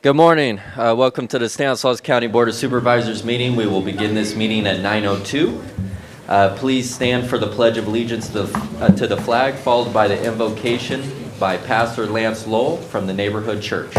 Good morning. Welcome to the Stanislaus County Board of Supervisors meeting. We will begin this meeting at 9:02. Please stand for the Pledge of Allegiance to the flag, followed by the invocation by Pastor Lance Lowell from the Neighborhood Church.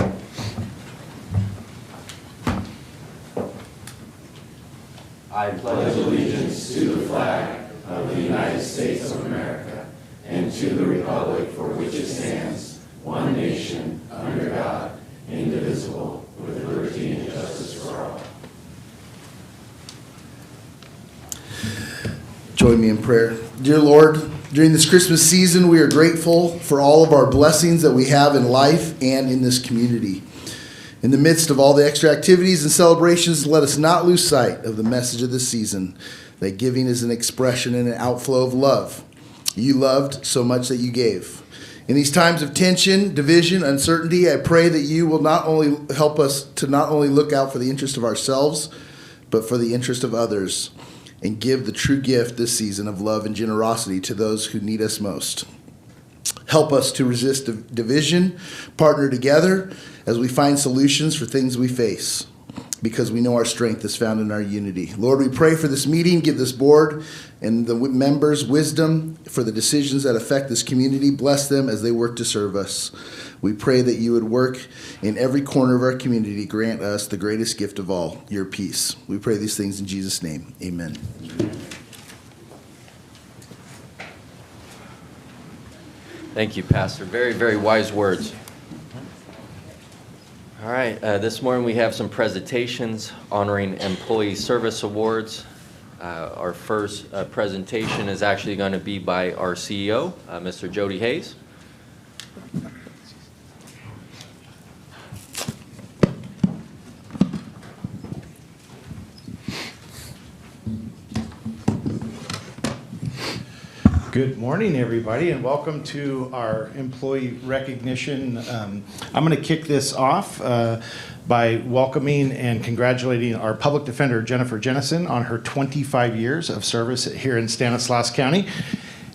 I pledge allegiance to the flag of the United States of America and to the republic for which it stands, one nation, under God, indivisible, with liberty and justice for all. Join me in prayer. Dear Lord, during this Christmas season, we are grateful for all of our blessings that we have in life and in this community. In the midst of all the extra activities and celebrations, let us not lose sight of the message of this season, that giving is an expression and an outflow of love. You loved so much that you gave. In these times of tension, division, uncertainty, I pray that you will not only help us to not only look out for the interest of ourselves, but for the interest of others, and give the true gift this season of love and generosity to those who need us most. Help us to resist division, partner together as we find solutions for things we face, because we know our strength is found in our unity. Lord, we pray for this meeting. Give this board and the members wisdom for the decisions that affect this community. Bless them as they work to serve us. We pray that you would work in every corner of our community. Grant us the greatest gift of all, your peace. We pray these things in Jesus' name. Amen. Thank you, Pastor. Very, very wise words. All right, this morning we have some presentations honoring Employee Service Awards. Our first presentation is actually going to be by our CEO, Mr. Jody Hayes. Good morning, everybody, and welcome to our employee recognition. I'm going to kick this off by welcoming and congratulating our public defender, Jennifer Jennison, on her 25 years of service here in Stanislaus County.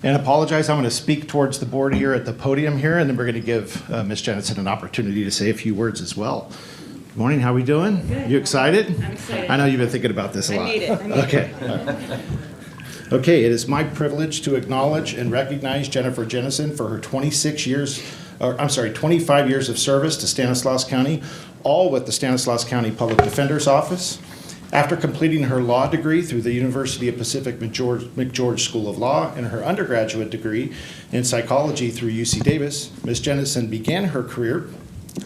And apologize, I'm going to speak towards the board here at the podium here, and then we're going to give Ms. Jennison an opportunity to say a few words as well. Good morning, how are we doing? Good. You excited? I'm excited. I know you've been thinking about this a lot. I need it. Okay. Okay, it is my privilege to acknowledge and recognize Jennifer Jennison for her 25 years of service to Stanislaus County, all with the Stanislaus County Public Defender's Office. After completing her law degree through the University of Pacific McGeorge School of Law and her undergraduate degree in psychology through UC Davis, Ms. Jennison began her career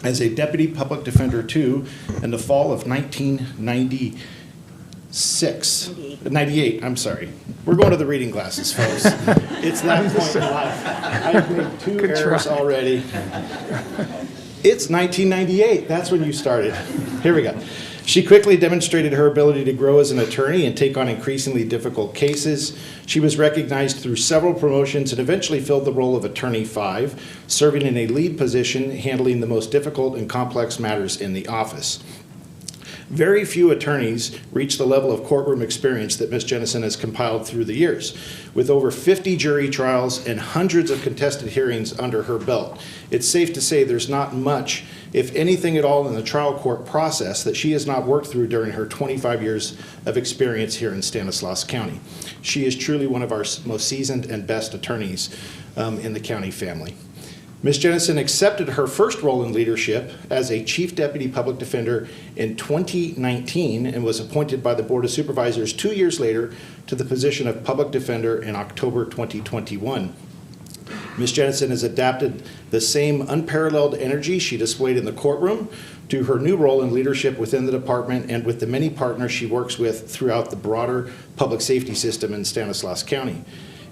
as a Deputy Public Defender 2 in the fall of 98, I'm sorry. We're going to the reading glasses, folks. It's that point in life. I've made two errors already. It's 1998. That's when you started. Here we go. She quickly demonstrated her ability to grow as an attorney and take on increasingly difficult cases. She was recognized through several promotions and eventually filled the role of Attorney 5, serving in a lead position, handling the most difficult and complex matters in the office. Very few attorneys reach the level of courtroom experience that Ms. Jennison has compiled through the years. With over 50 jury trials and hundreds of contested hearings under her belt, it's safe to say there's not much, if anything at all, in the trial court process that she has not worked through during her 25 years of experience here in Stanislaus County. She is truly one of our most seasoned and best attorneys in the county family. Ms. Jennison accepted her first role in leadership as a Chief Deputy Public Defender in 2019 and was appointed by the Board of Supervisors 2 years later to the position of Public Defender in October 2021. Ms. Jennison has adapted the same unparalleled energy she displayed in the courtroom to her new role in leadership within the department and with the many partners she works with throughout the broader public safety system in Stanislaus County.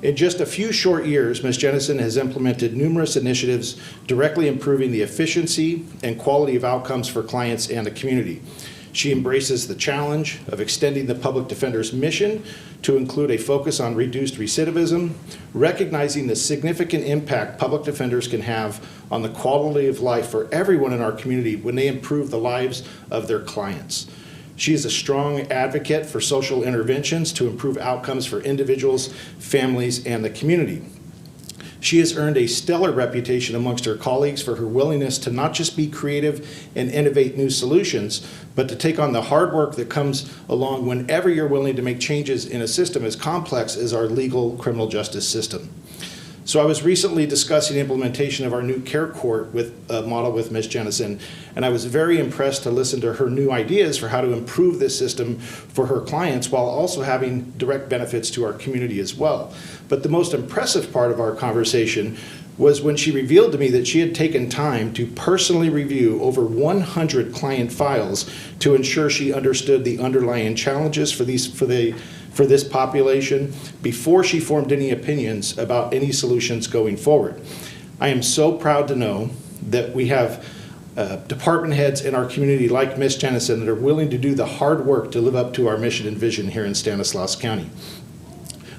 In just a few short years, Ms. Jennison has implemented numerous initiatives directly improving the efficiency and quality of outcomes for clients and the community. She embraces the challenge of extending the public defender's mission to include a focus on reduced recidivism, recognizing the significant impact public defenders can have on the quality of life for everyone in our community when they improve the lives of their clients. She is a strong advocate for social interventions to improve outcomes for individuals, families, and the community. She has earned a stellar reputation amongst her colleagues for her willingness to not just be creative and innovate new solutions, but to take on the hard work that comes along whenever you're willing to make changes in a system as complex as our legal criminal justice system. So I was recently discussing implementation of our new care court model with Ms. Jennison, and I was very impressed to listen to her new ideas for how to improve this system for her clients while also having direct benefits to our community as well. But the most impressive part of our conversation was when she revealed to me that she had taken time to personally review over 100 client files to ensure she understood the underlying challenges for this population before she formed any opinions about any solutions going forward. I am so proud to know that we have department heads in our community like Ms. Jennison that are willing to do the hard work to live up to our mission and vision here in Stanislaus County.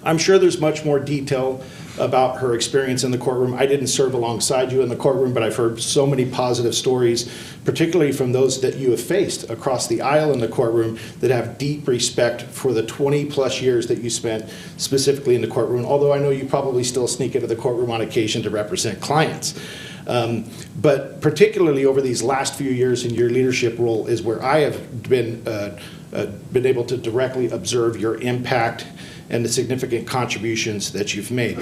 I'm sure there's much more detail about her experience in the courtroom. I didn't serve alongside you in the courtroom, but I've heard so many positive stories, particularly from those that you have faced across the aisle in the courtroom that have deep respect for the 20-plus years that you spent specifically in the courtroom, although I know you probably still sneak into the courtroom on occasion to represent clients. But particularly over these last few years in your leadership role is where I have been able to directly observe your impact and the significant contributions that you've made.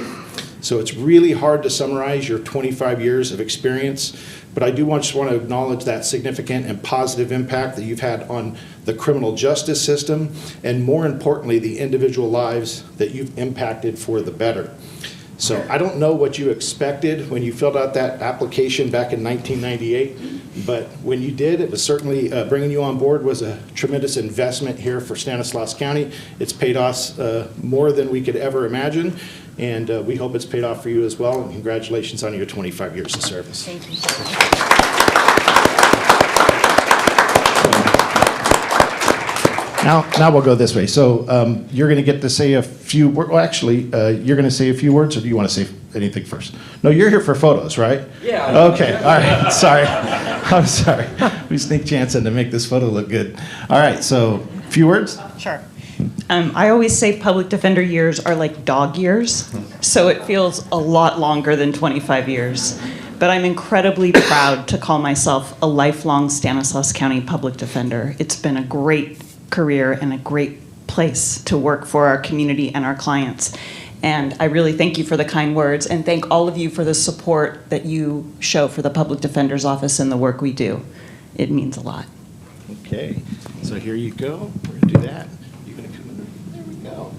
So it's really hard to summarize your 25 years of experience, but I do just want to acknowledge that significant and positive impact that you've had on the criminal justice system, and more importantly, the individual lives that you've impacted for the better. So I don't know what you expected when you filled out that application back in 1998, but when you did, it was certainly bringing you on board was a tremendous investment here for Stanislaus County. It's paid us more than we could ever imagine, and we hope it's paid off for you as well, and congratulations on your 25 years of service. Thank you. Now we'll go this way. So you're going to get to say a few words. Well, actually, you're going to say a few words, or do you want to say anything first? No, you're here for photos, right? Yeah. Okay. All right. Sorry. I'm sorry. We sneak chance in to make this photo look good. All right. So, few words? Sure. I always say public defender years are like dog years, so it feels a lot longer than 25 years. But I'm incredibly proud to call myself a lifelong Stanislaus County public defender. It's been a great career and a great place to work for our community and our clients. And I really thank you for the kind words, and thank all of you for the support that you show for the Public Defender's Office and the work we do. It means a lot. Okay. So here you go. We're going to do that. You're going to come in. There we go.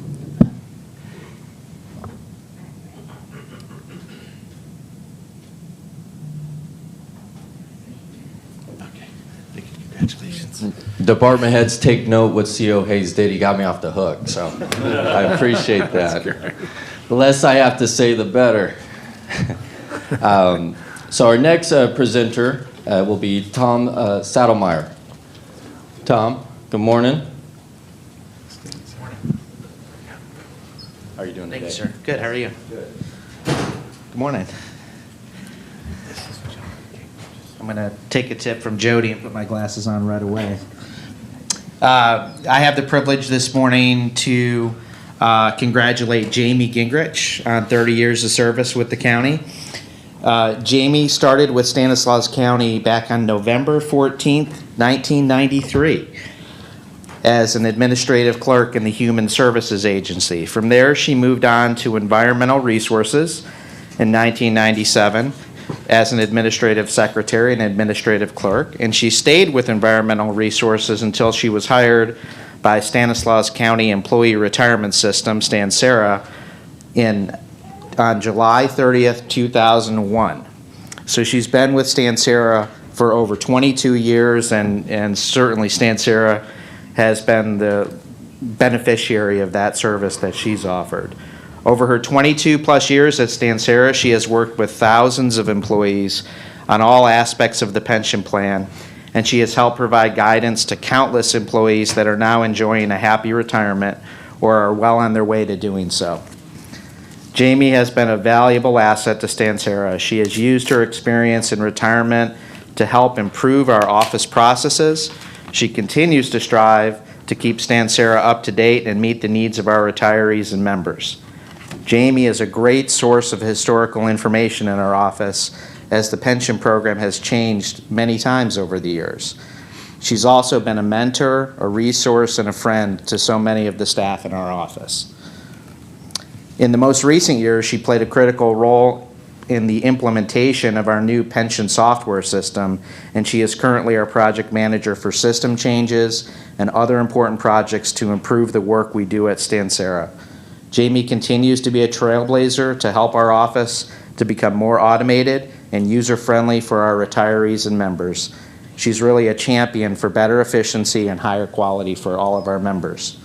Okay. Thank you. Congratulations. Department heads, take note what CO Hayes did. He got me off the hook, so I appreciate that. The less I have to say, the better. So our next presenter will be Tom Saddlemeyer. Tom, good morning. Good morning. How are you doing today? Thank you, sir. Good. How are you? Good. Good morning. I'm going to take a tip from Jody and put my glasses on right away. I have the privilege this morning to congratulate Jamie Gingrich on 30 years of service with the county. Jamie started with Stanislaus County back on November 14th, 1993 as an administrative clerk in the Human Services Agency. From there, she moved on to Environmental Resources in 1997 as an administrative secretary and administrative clerk, and she stayed with Environmental Resources until she was hired by Stanislaus County Employee Retirement System, Stansera, on July 30th, 2001. So she's been with Stansera for over 22 years, and certainly Stansera has been the beneficiary of that service that she's offered. Over her 22-plus years at Stansera, she has worked with thousands of employees on all aspects of the pension plan, and she has helped provide guidance to countless employees that are now enjoying a happy retirement or are well on their way to doing so. Jamie has been a valuable asset to Stansera. She has used her experience in retirement to help improve our office processes. She continues to strive to keep Stansera up to date and meet the needs of our retirees and members. Jamie is a great source of historical information in our office, as the pension program has changed many times over the years. She's also been a mentor, a resource, and a friend to so many of the staff in our office. In the most recent years, she played a critical role in the implementation of our new pension software system, and she is currently our project manager for system changes and other important projects to improve the work we do at Stanislaus. Jamie continues to be a trailblazer to help our office to become more automated and user-friendly for our retirees and members. She's really a champion for better efficiency and higher quality for all of our members.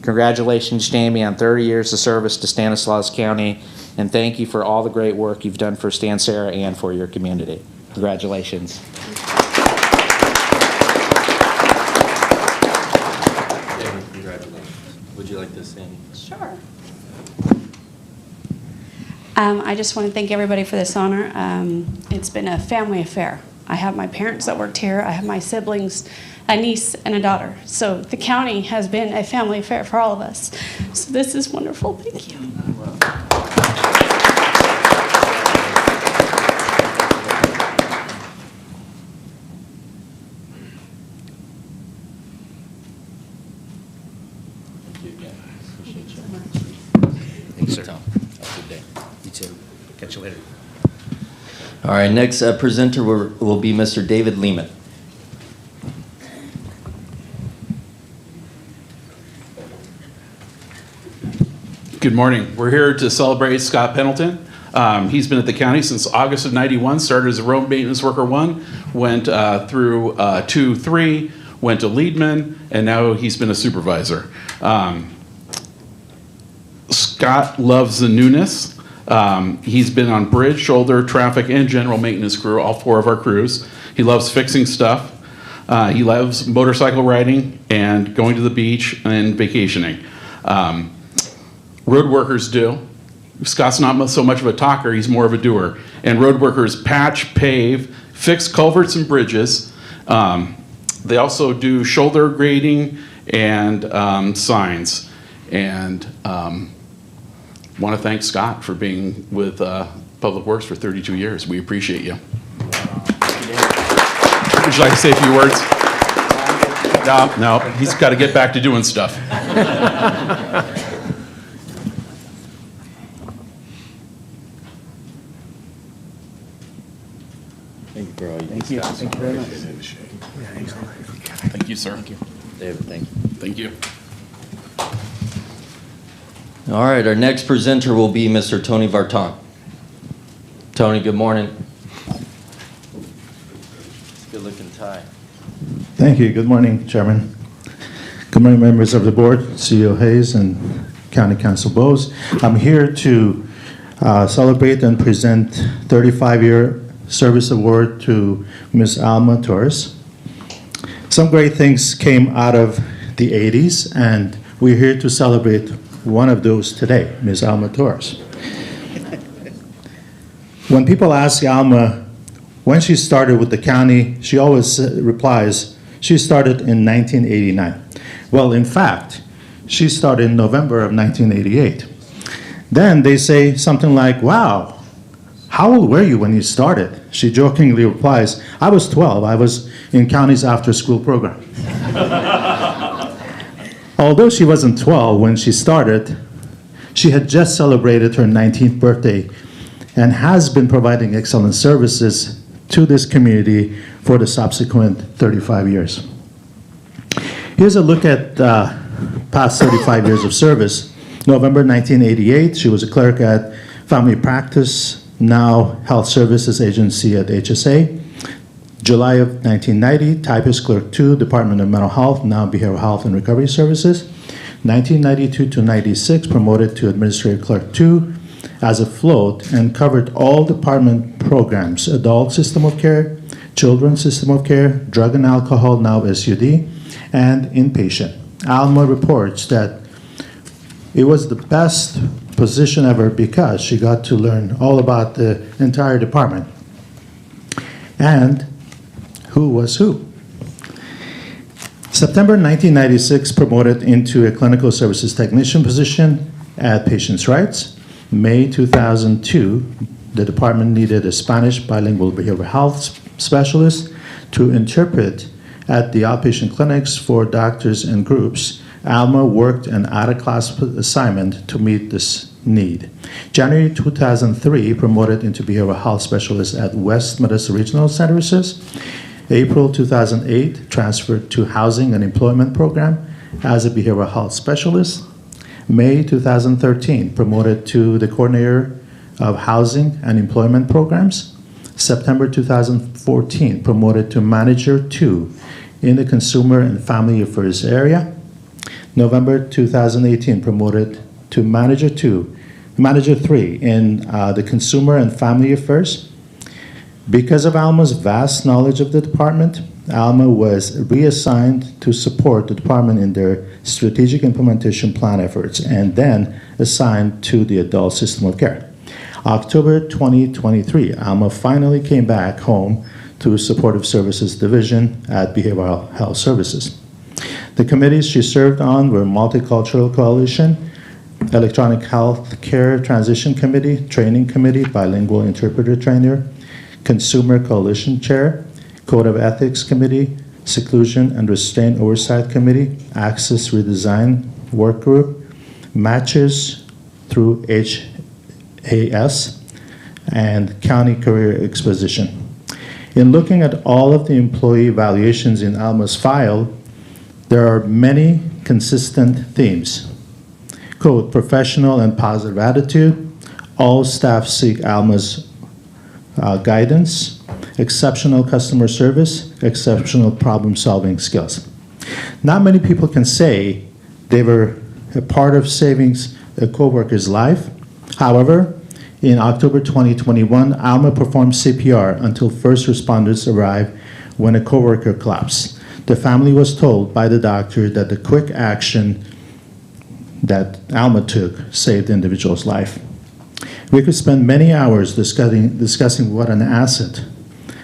Congratulations, Jamie, on 30 years of service to Stanislaus County, and thank you for all the great work you've done for Stanislaus and for your community. Congratulations. Jamie, congratulations. Would you like to sing? Sure. I just want to thank everybody for this honor. It's been a family affair. I have my parents that worked here. I have my siblings, a niece and a daughter. So the county has been a family affair for all of us. So this is wonderful. Thank you. Thanks, sir. Have a good day. You too. Catch you later. All right, next presenter will be Mr. David Lehman. Good morning. We're here to celebrate Scott Pendleton. He's been at the county since August of '91, started as a road maintenance worker 1, went through 2, 3, went to leadman, and now he's been a supervisor. Scott loves the newness. He's been on bridge, shoulder, traffic, and general maintenance crew, all 4 of our crews. He loves fixing stuff. He loves motorcycle riding and going to the beach and vacationing. Road workers do. Scott's not so much of a talker, he's more of a doer. And road workers patch, pave, fix culverts and bridges. They also do shoulder grading and signs. And want to thank Scott for being with Public Works for 32 years. We appreciate you. Would you like to say a few words? No, he's got to get back to doing stuff. Thank you for all you do. Thank you. Thank you very much. Thank you, sir. Thank you. David, thank you. Thank you. All right, our next presenter will be Mr. Tony Vartan. Tony, good morning. Good looking tie. Thank you. Good morning, Chairman. Good morning, members of the board, CEO Hayes and County Council Bowes. I'm here to celebrate and present 35-year service award to Ms. Alma Torres. Some great things came out of the 80s, and we're here to celebrate one of those today, Ms. Alma Torres. When people ask Alma when she started with the county, she always replies, she started in 1989. Well, in fact, she started in November of 1988. Then they say something like, wow, how old were you when you started? She jokingly replies, I was 12. I was in county's after-school program. Although she wasn't 12 when she started, she had just celebrated her 19th birthday and has been providing excellent services to this community for the subsequent 35 years. Here's a look at past 35 years of service. November 1988, she was a clerk at Family Practice, now Health Services Agency at HSA. July of 1990, Typist Clerk 2, Department of Mental Health, now Behavioral Health and Recovery Services. 1992 to 96, promoted to Administrative Clerk 2 as a float and covered all department programs, Adult System of Care, Children's System of Care, Drug and Alcohol, now SUD, and Inpatient. Alma reports that it was the best position ever because she got to learn all about the entire department. And who was who? September 1996, promoted into a clinical services technician position at Patients' Rights. May 2002, the department needed a Spanish bilingual behavioral health specialist to interpret at the outpatient clinics for doctors and groups. Alma worked an out-of-class assignment to meet this need. January 2003, promoted into behavioral health specialist at West Medicine Regional Services. April 2008, transferred to housing and employment program as a behavioral health specialist. May 2013, promoted to the coordinator of housing and employment programs. September 2014, promoted to manager 2 in the consumer and family affairs area. November 2018, promoted to manager 3 in the consumer and family affairs. Because of Alma's vast knowledge of the department, Alma was reassigned to support the department in their strategic implementation plan efforts and then assigned to the adult system of care. October 2023, Alma finally came back home to Supportive Services Division at Behavioral Health Services. The committees she served on were Multicultural Coalition, Electronic Health Care Transition Committee, Training Committee, Bilingual Interpreter Trainer, Consumer Coalition Chair, Code of Ethics Committee, Seclusion and Restraint Oversight Committee, Access Redesign Work Group, Matches through HAS, and County Career Exposition. In looking at all of the employee evaluations in Alma's file, there are many consistent themes. Quote, professional and positive attitude. All staff seek Alma's guidance. Exceptional customer service. Exceptional problem-solving skills. Not many people can say they were a part of saving a coworker's life. However, in October 2021, Alma performed CPR until first responders arrived when a coworker collapsed. The family was told by the doctor that the quick action that Alma took saved the individual's life. We could spend many hours discussing what an asset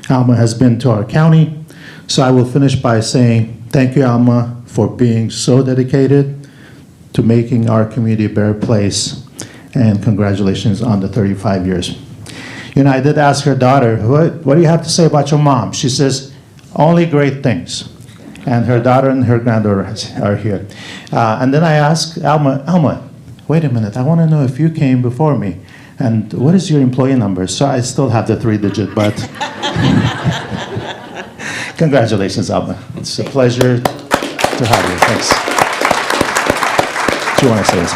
Alma has been to our county, so I will finish by saying thank you, Alma, for being so dedicated to making our community a better place, and congratulations on the 35 years. You know, I did ask her daughter, what do you have to say about your mom? She says, only great things. And her daughter and her granddaughter are here. And then I asked Alma, wait a minute, I want to know if you came before me. And what is your employee number? So I still have the 3-digit, but congratulations, Alma. It's a pleasure to have you. Thanks. Do you want to say this?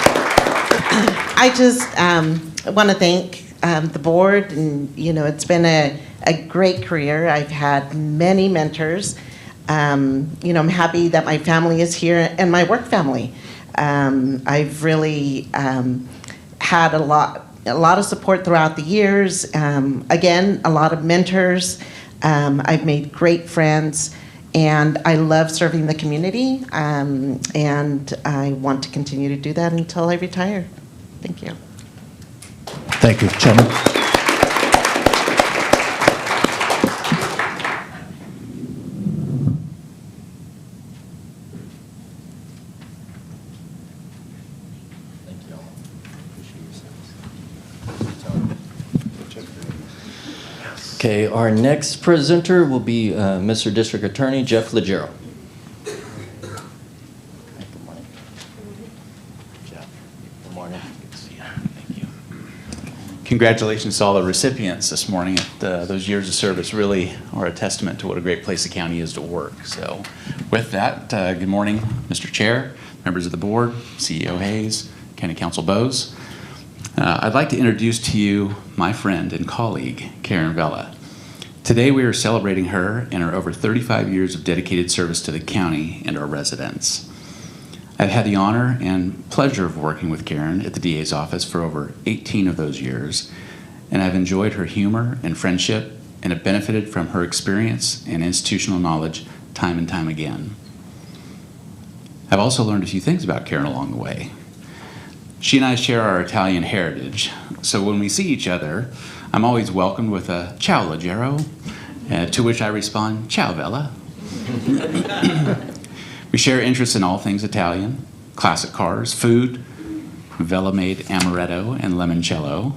I just want to thank the board, and it's been a great career. I've had many mentors. I'm happy that my family is here and my work family. I've really had a lot of support throughout the years. Again, a lot of mentors. I've made great friends, and I love serving the community. And I want to continue to do that until I retire. Thank you. Thank you, Chairman. Okay, our next presenter will be Mr. District Attorney Jeff Legero. Good morning. Jeff, good morning. Good to see you. Thank you. Congratulations to all the recipients this morning. Those years of service really are a testament to what a great place the county is to work. So with that, good morning, Mr. Chair, members of the board, CEO Hayes, County Council Bose. I'd like to introduce to you my friend and colleague, Karen Vela. Today we are celebrating her and her over 35 years of dedicated service to the county and our residents. I've had the honor and pleasure of working with Karen at the DA's office for over 18 of those years, and I've enjoyed her humor and friendship and have benefited from her experience and institutional knowledge time and time again. I've also learned a few things about Karen along the way. She and I share our Italian heritage, so when we see each other, I'm always welcomed with a ciao leggero, to which I respond, ciao Vela. We share interests in all things Italian, classic cars, food, Velamade Amaretto and Limoncello,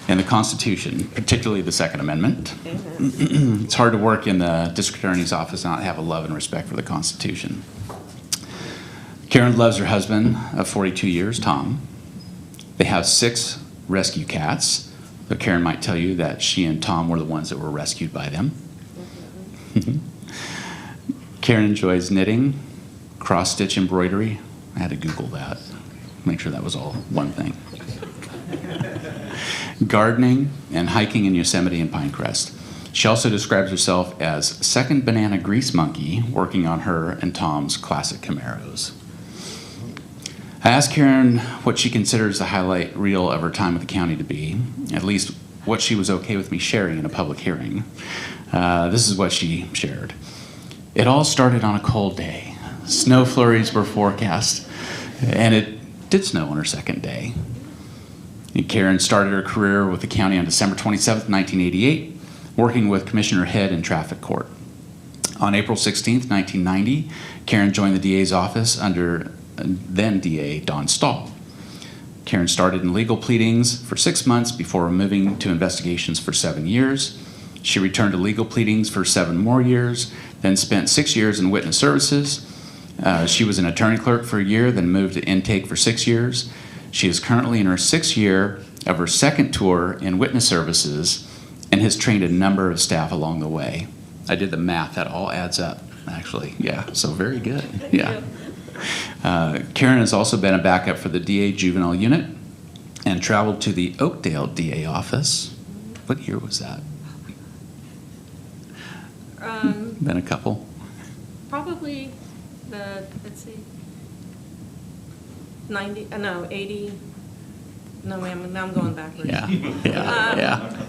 and the Constitution, particularly the Second Amendment. It's hard to work in the district attorney's office and not have a love and respect for the Constitution. Karen loves her husband of 42 years, Tom. They have 6 rescue cats, but Karen might tell you that she and Tom were the ones that were rescued by them. Karen enjoys knitting, cross-stitch embroidery. I had to Google that, make sure that was all one thing. Gardening and hiking in Yosemite and Pinecrest. She also describes herself as second banana grease monkey working on her and Tom's classic Camaros. I asked Karen what she considers the highlight reel of her time with the county to be, at least what she was okay with me sharing in a public hearing. This is what she shared. It all started on a cold day. Snow flurries were forecast, and it did snow on her second day. And Karen started her career with the county on December 27th, 1988, working with Commissioner Head in traffic court. On April 16th, 1990, Karen joined the DA's office under then DA Don Stahl. Karen started in legal pleadings for 6 months before moving to investigations for 7 years. She returned to legal pleadings for 7 more years, then spent 6 years in witness services. She was an attorney clerk for a year, then moved to intake for 6 years. She is currently in her 6th year of her 2nd tour in witness services and has trained a number of staff along the way. I did the math, that all adds up, actually. Yeah, so very good. Yeah. Karen has also been a backup for the DA Juvenile Unit and traveled to the Oakdale DA office. What year was that? Been a couple. Probably let's see, 90, no, 80, no, ma'am, now I'm going backwards. Yeah, yeah.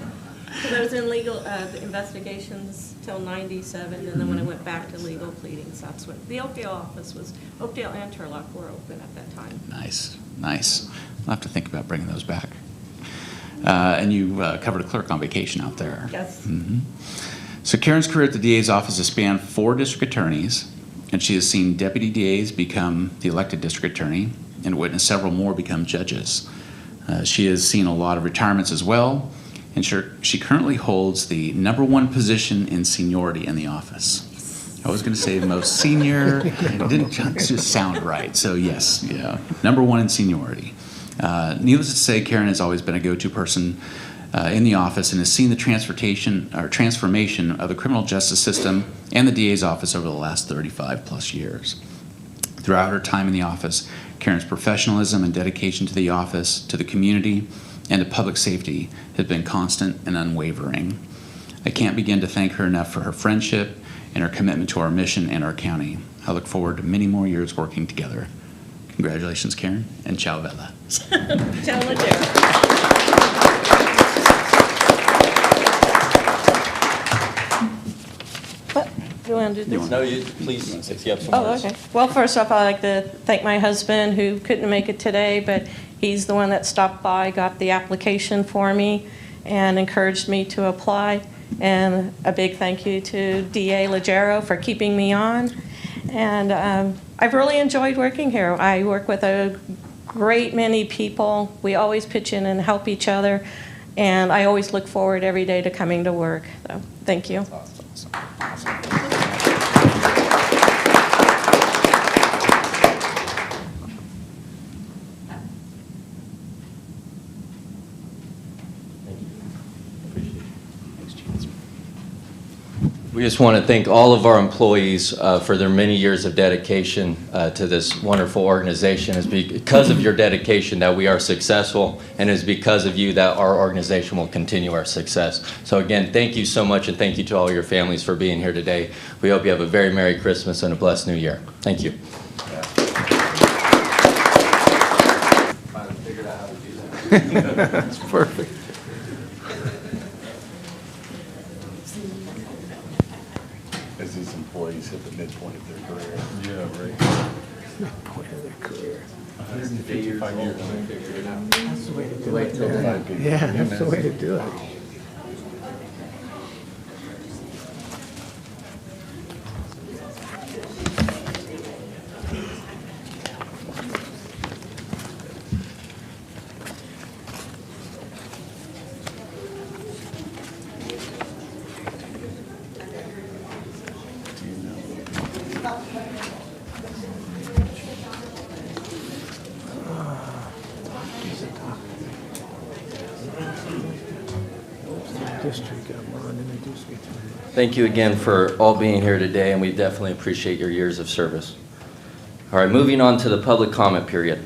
Because I was in legal investigations till 97, and then when I went back to legal pleadings, that's when the Oakdale office was, Oakdale and Turlock were open at that time. Nice, nice. I'll have to think about bringing those back. And you covered a clerk on vacation out there. Yes. Mm-hmm. So Karen's career at the DA's office has spanned 4 district attorneys, and she has seen deputy DAs become the elected district attorney and witnessed several more become judges. She has seen a lot of retirements as well, and she currently holds the #1 position in seniority in the office. I was going to say most senior, it didn't just sound right, so yes, yeah, #1 in seniority. Needless to say, Karen has always been a go-to person in the office and has seen the transformation of the criminal justice system and the DA's office over the last 35 plus years. Throughout her time in the office, Karen's professionalism and dedication to the office, to the community, and to public safety has been constant and unwavering. I can't begin to thank her enough for her friendship and her commitment to our mission and our county. I look forward to many more years working together. Congratulations, Karen, and ciao bella. Ciao, Ladera. Do you want to do this? No, you, please, if you have some words. Oh, okay. Well, first off, I'd like to thank my husband who couldn't make it today, but he's the one that stopped by, got the application for me, and encouraged me to apply. And a big thank you to DA Legero for keeping me on. And I've really enjoyed working here. I work with a great many people. We always pitch in and help each other. And I always look forward every day to coming to work. So, thank you. We just want to thank all of our employees for their many years of dedication to this wonderful organization. It's because of your dedication that we are successful, and it's because of you that our organization will continue our success. So again, thank you so much, and thank you to all your families for being here today. We hope you have a very Merry Christmas and a blessed New Year. Thank you. Finally figured out how to do that. That's perfect. As these employees hit the midpoint of their career. Yeah, right. Midpoint of their career. 155 years. That's the way to do it. Yeah, that's the way to do it. district. Come on, introduce me to him. Thank you again for all being here today, and we definitely appreciate your years of service. All right, moving on to the public comment period.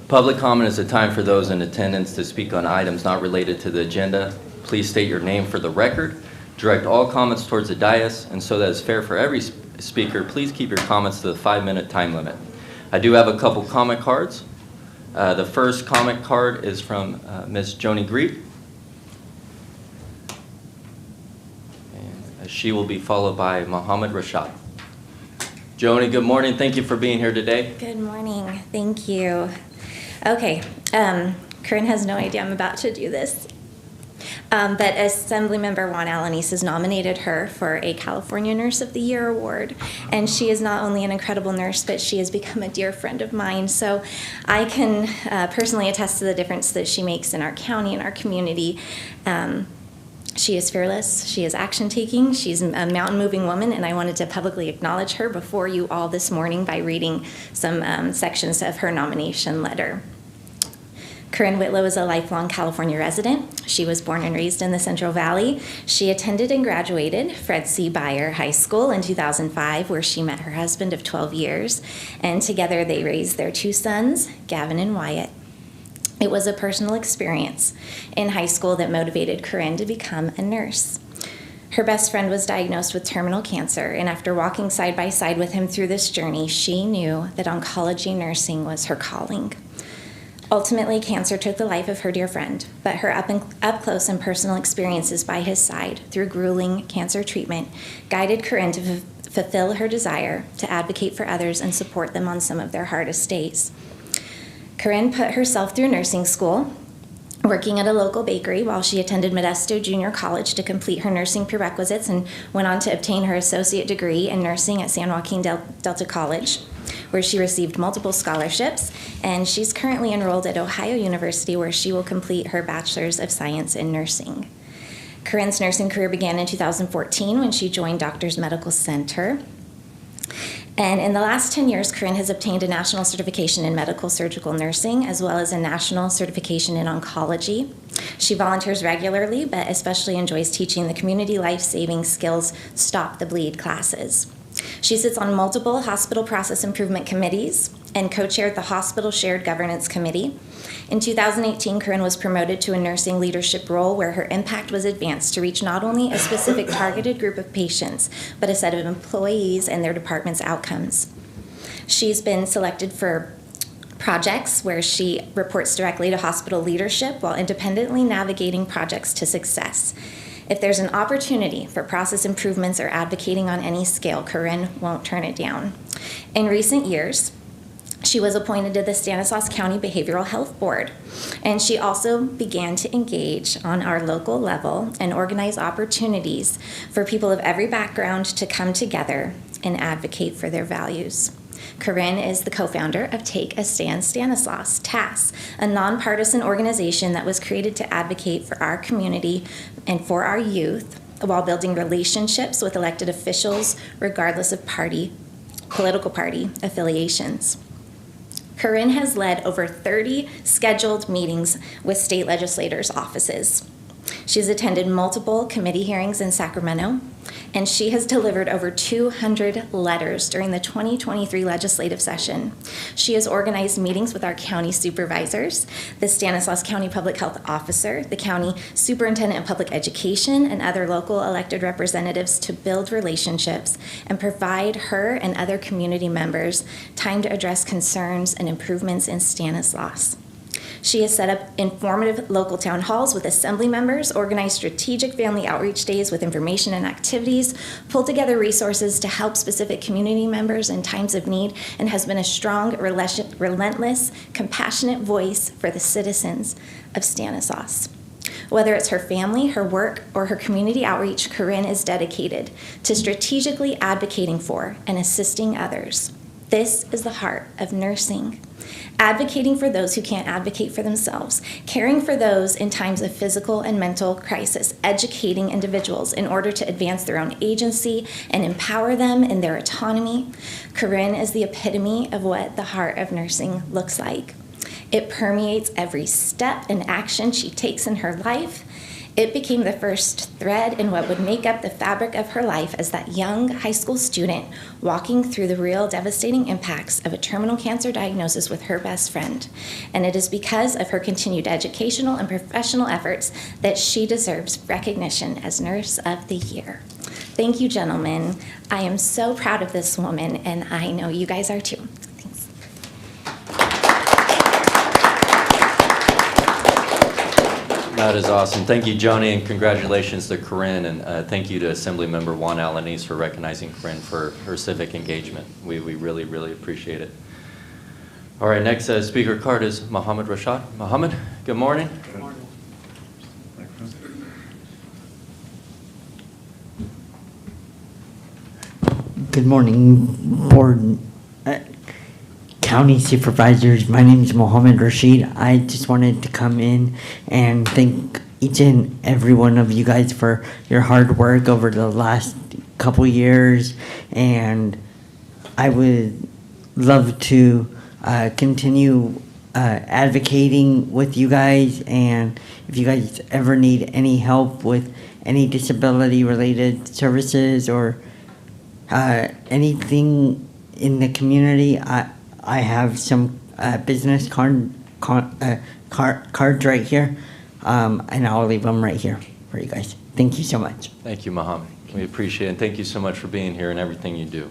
Public comment is a time for those in attendance to speak on items not related to the agenda. Please state your name for the record. Direct all comments towards the dais, and so that it's fair for every speaker, please keep your comments to the 5-minute time limit. I do have a couple comment cards. The first comment card is from Ms. Joni Greet. And she will be followed by Mohammed Rashad. Joni, good morning. Thank you for being here today. Good morning. Thank you. Okay. Corinne has no idea I'm about to do this. But Assemblymember Juan Alanis has nominated her for a California Nurse of the Year award. And she is not only an incredible nurse, but she has become a dear friend of mine. So I can personally attest to the difference that she makes in our county and our community. She is fearless, she is action-taking, she's a mountain-moving woman, and I wanted to publicly acknowledge her before you all this morning by reading some sections of her nomination letter. Corinne Whitlow is a lifelong California resident. She was born and raised in the Central Valley. She attended and graduated Fred C. Beyer High School in 2005, where she met her husband of 12 years, and together they raised their 2 sons, Gavin and Wyatt. It was a personal experience in high school that motivated Corinne to become a nurse. Her best friend was diagnosed with terminal cancer, and after walking side by side with him through this journey, she knew that oncology nursing was her calling. Ultimately, cancer took the life of her dear friend, but her up-close and personal experiences by his side through grueling cancer treatment guided Corinne to fulfill her desire to advocate for others and support them on some of their hardest days. Corinne put herself through nursing school, working at a local bakery while she attended Modesto Junior College to complete her nursing prerequisites, and went on to obtain her associate degree in nursing at San Joaquin Delta College, where she received multiple scholarships, and she's currently enrolled at Ohio University, where she will complete her Bachelor's of Science in Nursing. Corinne's nursing career began in 2014 when she joined Doctors Medical Center. And in the last 10 years, Corinne has obtained a national certification in medical surgical nursing, as well as a national certification in oncology. She volunteers regularly, but especially enjoys teaching the community life-saving skills Stop the Bleed classes. She sits on multiple hospital process improvement committees and co-chaired the Hospital Shared Governance Committee. In 2018, Corinne was promoted to a nursing leadership role where her impact was advanced to reach not only a specific targeted group of patients, but a set of employees and their department's outcomes. She's been selected for projects where she reports directly to hospital leadership while independently navigating projects to success. If there's an opportunity for process improvements or advocating on any scale, Corinne won't turn it down. In recent years, she was appointed to the Stanislaus County Behavioral Health Board, and she also began to engage on our local level and organize opportunities for people of every background to come together and advocate for their values. Corinne is the co-founder of Take a Stand Stanislaus, TAS, a nonpartisan organization that was created to advocate for our community and for our youth while building relationships with elected officials regardless of political party affiliations. Corinne has led over 30 scheduled meetings with state legislators' offices. She's attended multiple committee hearings in Sacramento, and she has delivered over 200 letters during the 2023 legislative session. She has organized meetings with our county supervisors, the Stanislaus County Public Health Officer, the County Superintendent of Public Education, and other local elected representatives to build relationships and provide her and other community members time to address concerns and improvements in Stanislaus. She has set up informative local town halls with assembly members, organized strategic family outreach days with information and activities, pulled together resources to help specific community members in times of need, and has been a strong, relentless, compassionate voice for the citizens of Stanislaus. Whether it's her family, her work, or her community outreach, Corinne is dedicated to strategically advocating for and assisting others. This is the heart of nursing. Advocating for those who can't advocate for themselves, caring for those in times of physical and mental crisis, educating individuals in order to advance their own agency and empower them in their autonomy. Corinne is the epitome of what the heart of nursing looks like. It permeates every step and action she takes in her life, It became the first thread in what would make up the fabric of her life as that young high school student walking through the real devastating impacts of a terminal cancer diagnosis with her best friend. And it is because of her continued educational and professional efforts that she deserves recognition as Nurse of the Year. Thank you, gentlemen. I am so proud of this woman, and I know you guys are too. Thanks. That is awesome. Thank you, Joni, and congratulations to Corinne, and thank you to Assemblymember Juan Alanis for recognizing Corinne for her civic engagement. We really, really appreciate it. All right, next speaker card is Mohammed Rashad. Mohammed, good morning. Good morning. Good morning, Board, County Supervisors. My name is Mohammed Rashid. I just wanted to come in and thank each and every one of you guys for your hard work over the last couple years, and I would love to continue advocating with you guys, and if you guys ever need any help with any disability related services or anything in the community, I have some business cards right here, and I'll leave them right here for you guys. Thank you so much. Thank you, Mohammed. We appreciate it, and thank you so much for being here and everything you do.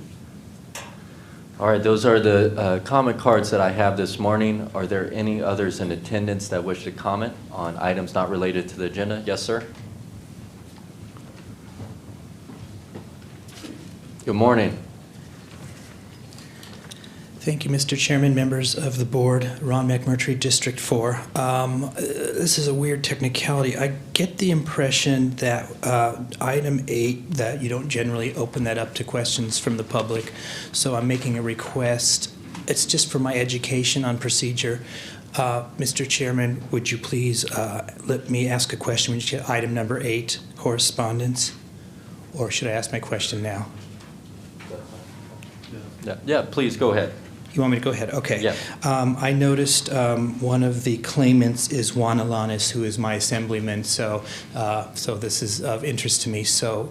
All right, those are the comment cards that I have this morning. Are there any others in attendance that wish to comment on items not related to the agenda? Yes, sir. Good morning. Thank you, Mr. Chairman, members of the board. Ron McMurtry, District 4. This is a weird technicality. I get the impression that item 8, that you don't generally open that up to questions from the public. So I'm making a request. It's just for my education on procedure. Mr. Chairman, would you please let me ask a question when you get item number 8, correspondence? Or should I ask my question now? Yeah, please go ahead. You want me to go ahead? Okay. Yeah. I noticed one of the claimants is Juan Alanis, who is my assemblyman, so this is of interest to me. So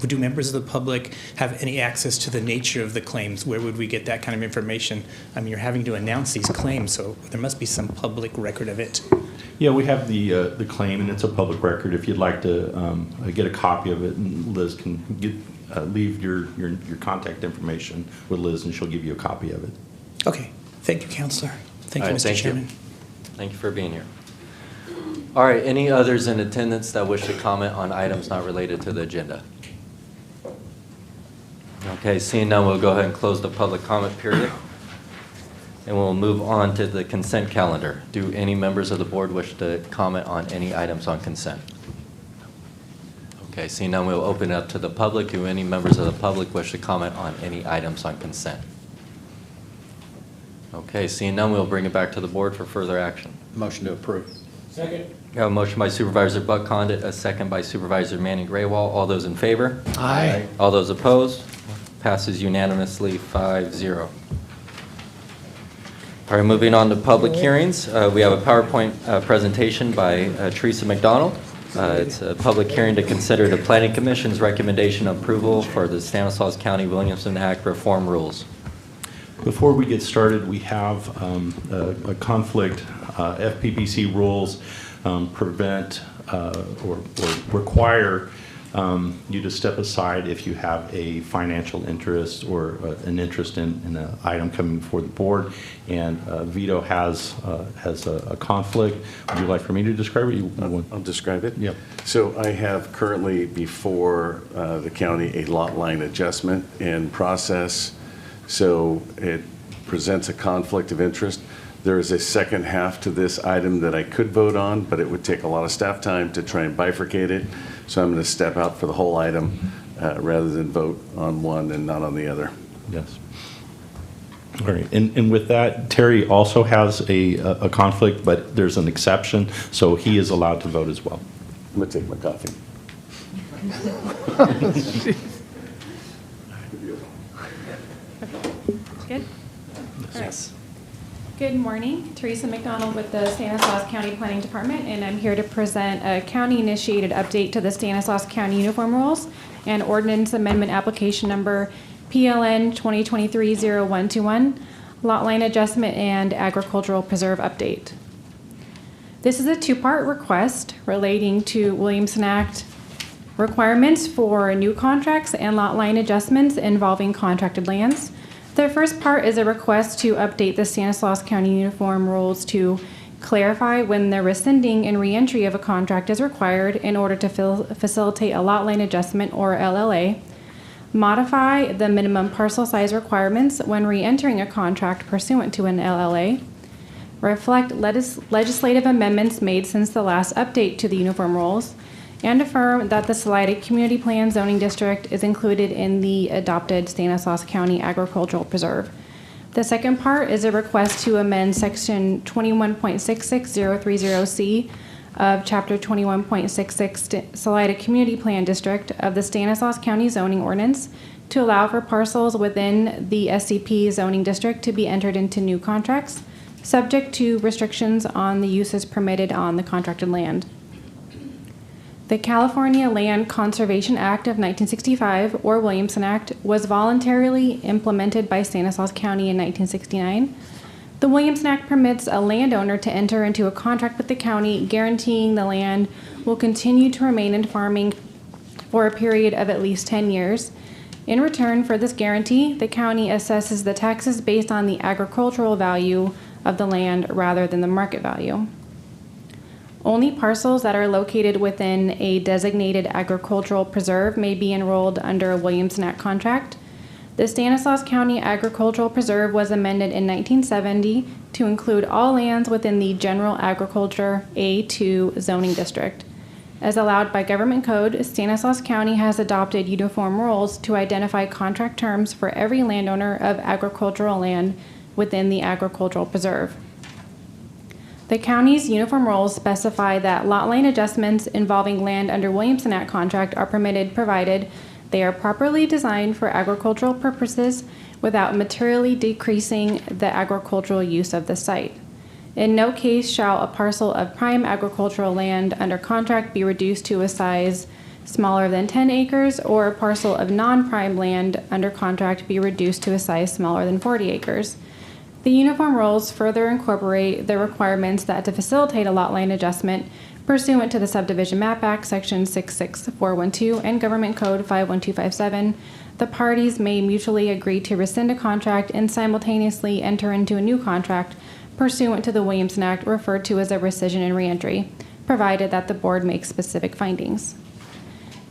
do members of the public have any access to the nature of the claims? Where would we get that kind of information? I mean, you're having to announce these claims, so there must be some public record of it. Yeah, we have the claim, and it's a public record. If you'd like to get a copy of it, and Liz can leave your contact information with Liz, and she'll give you a copy of it. Okay. Thank you, Counselor. Thank you, Mr. Chairman. Thank you for being here. All right, any others in attendance that wish to comment on items not related to the agenda? Okay, seeing none, we'll go ahead and close the public comment period. And we'll move on to the consent calendar. Do any members of the board wish to comment on any items on consent? Okay, seeing none, we'll open it up to the public. Do any members of the public wish to comment on any items on consent? Okay, seeing none, we'll bring it back to the board for further action. Motion to approve. Second. We have a motion by Supervisor Buck Condit, a second by Supervisor Manning Graywall. All those in favor? Aye. All those opposed? Passes unanimously 5-0. All right, moving on to public hearings. We have a PowerPoint presentation by Teresa McDonald. It's a public hearing to consider the Planning Commission's recommendation of approval for the Stanislaus County Williamson Act reform rules. Before we get started, we have a conflict. FPPC rules prevent or require you to step aside if you have a financial interest or an interest in an item coming before the board. And Vito has a conflict. Would you like for me to describe it? I'll describe it. Yep. So I have currently before the county a lot line adjustment in process. So it presents a conflict of interest. There is a second half to this item that I could vote on, but it would take a lot of staff time to try and bifurcate it. So I'm going to step out for the whole item rather than vote on one and not on the other. Yes. All right. And with that, Terry also has a conflict, but there's an exception, so he is allowed to vote as well. I'm going to take my coffee. Good? Yes. Good morning, Teresa McDonald with the Stanislaus County Planning Department, and I'm here to present a county-initiated update to the Stanislaus County Uniform Rules and Ordinance Amendment Application Number PLN 2023-0121, Lot Line Adjustment and Agricultural Preserve Update. This is a two-part request relating to Williamson Act requirements for new contracts and lot line adjustments involving contracted lands. The first part is a request to update the Stanislaus County Uniform Rules to clarify when the rescinding and reentry of a contract is required in order to facilitate a lot line adjustment or LLA, modify the minimum parcel size requirements when reentering a contract pursuant to an LLA, reflect legislative amendments made since the last update to the Uniform Rules, and affirm that the Salida Community Plan zoning district is included in the adopted Stanislaus County Agricultural Preserve. The second part is a request to amend Section 21.66030C of Chapter 21.66 Salida Community Plan District of the Stanislaus County Zoning Ordinance to allow for parcels within the SCP zoning district to be entered into new contracts, subject to restrictions on the uses permitted on the contracted land. The California Land Conservation Act of 1965, or Williamson Act, was voluntarily implemented by Stanislaus County in 1969. The Williamson Act permits a landowner to enter into a contract with the county guaranteeing the land will continue to remain in farming for a period of at least 10 years. In return for this guarantee, the county assesses the taxes based on the agricultural value of the land rather than the market value. Only parcels that are located within a designated agricultural preserve may be enrolled under a Williamson Act contract. The Stanislaus County Agricultural Preserve was amended in 1970 to include all lands within the General Agriculture A2 zoning district. As allowed by government code, Stanislaus County has adopted uniform rules to identify contract terms for every landowner of agricultural land within the agricultural preserve. The county's uniform rules specify that lot line adjustments involving land under Williamson Act contract are permitted provided they are properly designed for agricultural purposes without materially decreasing the agricultural use of the site. In no case shall a parcel of prime agricultural land under contract be reduced to a size smaller than 10 acres or a parcel of non-prime land under contract be reduced to a size smaller than 40 acres. The uniform rules further incorporate the requirements that to facilitate a lot line adjustment pursuant to the Subdivision Map Act, Section 66412 and Government Code 51257, the parties may mutually agree to rescind a contract and simultaneously enter into a new contract pursuant to the Williamson Act referred to as a rescission and reentry, provided that the board makes specific findings.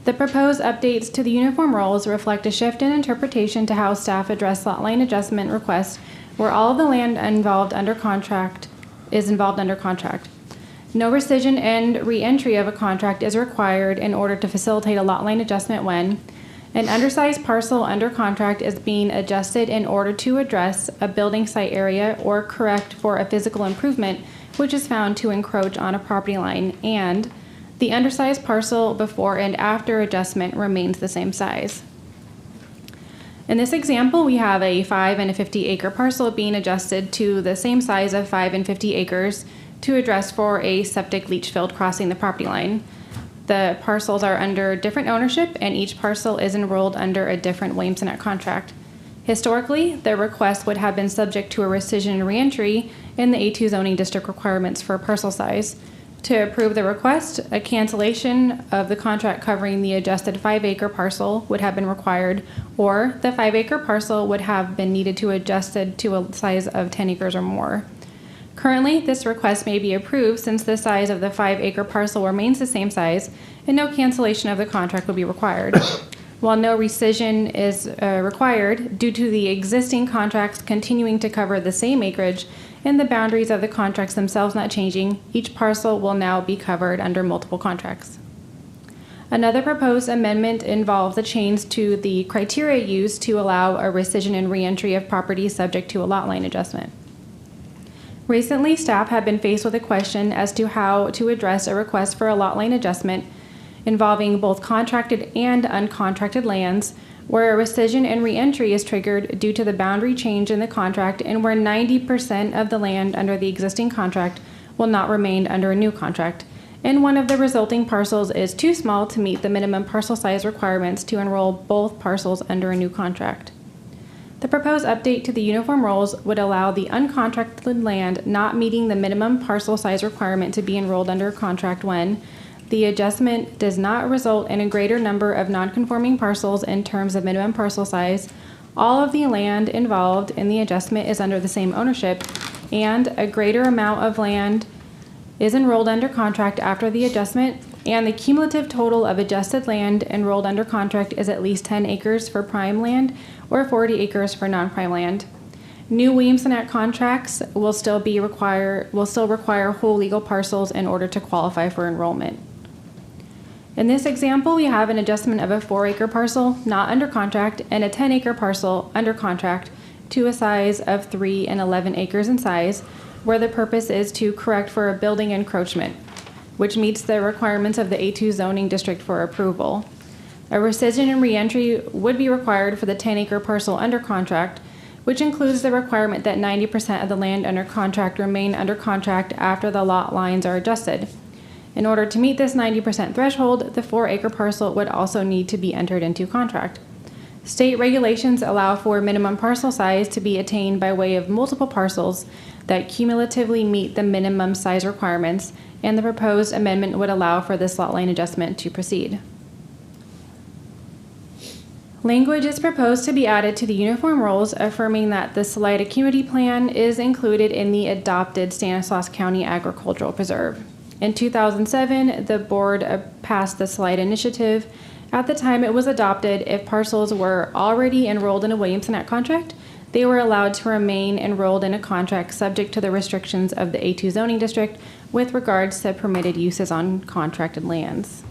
The proposed updates to the uniform rules reflect a shift in interpretation to how staff address lot line adjustment requests where all of the land involved under contract is involved under contract. No rescission and reentry of a contract is required in order to facilitate a lot line adjustment when an undersized parcel under contract is being adjusted in order to address a building site area or correct for a physical improvement which is found to encroach on a property line, and the undersized parcel before and after adjustment remains the same size. In this example, we have a 5 and a 50 acre parcel being adjusted to the same size of 5 and 50 acres to address for a septic leach field crossing the property line. The parcels are under different ownership and each parcel is enrolled under a different Williamson Act contract. Historically, the request would have been subject to a rescission and reentry in the A2 zoning district requirements for parcel size. To approve the request, a cancellation of the contract covering the adjusted 5 acre parcel would have been required, or the 5 acre parcel would have been needed to adjusted to a size of 10 acres or more. Currently, this request may be approved since the size of the 5 acre parcel remains the same size and no cancellation of the contract will be required. While no rescission is required, due to the existing contracts continuing to cover the same acreage and the boundaries of the contracts themselves not changing, each parcel will now be covered under multiple contracts. Another proposed amendment involves a change to the criteria used to allow a rescission and reentry of property subject to a lot line adjustment. Recently, staff have been faced with a question as to how to address a request for a lot line adjustment involving both contracted and uncontracted lands where a rescission and reentry is triggered due to the boundary change in the contract, and where 90% of the land under the existing contract will not remain under a new contract, and one of the resulting parcels is too small to meet the minimum parcel size requirements to enroll both parcels under a new contract. The proposed update to the uniform rules would allow the uncontracted land not meeting the minimum parcel size requirement to be enrolled under a contract when the adjustment does not result in a greater number of non-conforming parcels in terms of minimum parcel size, all of the land involved in the adjustment is under the same ownership, and a greater amount of land is enrolled under contract after the adjustment, and the cumulative total of adjusted land enrolled under contract is at least 10 acres for prime land or 40 acres for non-prime land. New Williamson Act contracts will still require whole legal parcels in order to qualify for enrollment. In this example, we have an adjustment of a 4-acre parcel not under contract and a 10-acre parcel under contract to a size of 3 and 11 acres in size, where the purpose is to correct for a building encroachment, which meets the requirements of the A2 zoning district for approval. A rescission and reentry would be required for the 10-acre parcel under contract, which includes the requirement that 90% of the land under contract remain under contract after the lot lines are adjusted. In order to meet this 90% threshold, the 4-acre parcel would also need to be entered into contract. State regulations allow for minimum parcel size to be attained by way of multiple parcels that cumulatively meet the minimum size requirements, and the proposed amendment would allow for this lot line adjustment to proceed. Language is proposed to be added to the uniform rules affirming that the Salida Community Plan is included in the adopted Stanislaus County Agricultural Preserve. In 2007, the board passed the Salida Initiative. At the time it was adopted, if parcels were already enrolled in a Williamson Act contract, they were allowed to remain enrolled in a contract subject to the restrictions of the A2 zoning district with regards to permitted uses on contracted lands.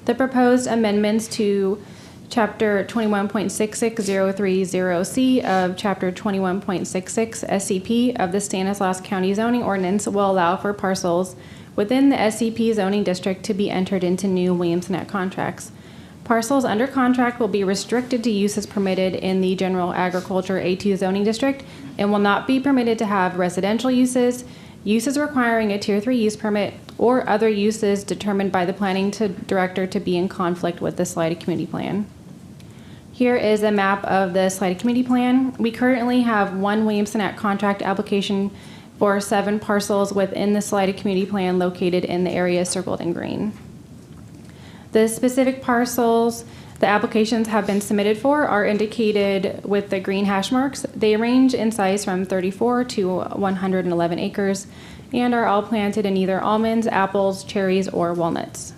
The proposed amendments to Chapter 21.66030C of Chapter 21.66 SCP of the Stanislaus County Zoning Ordinance will allow for parcels within the SCP zoning district to be entered into new Williamson Act contracts. Parcels under contract will be restricted to uses permitted in the General Agriculture A2 zoning district and will not be permitted to have residential uses, uses requiring a Tier 3 use permit, or other uses determined by the planning director to be in conflict with the Salida Community Plan. Here is a map of the Salida Community Plan. We currently have one Williamson Act contract application for 7 parcels within the Salida Community Plan located in the area circled in green. The specific parcels the applications have been submitted for are indicated with the green hash marks. They range in size from 34 to 111 acres and are all planted in either almonds, apples, cherries, or walnuts.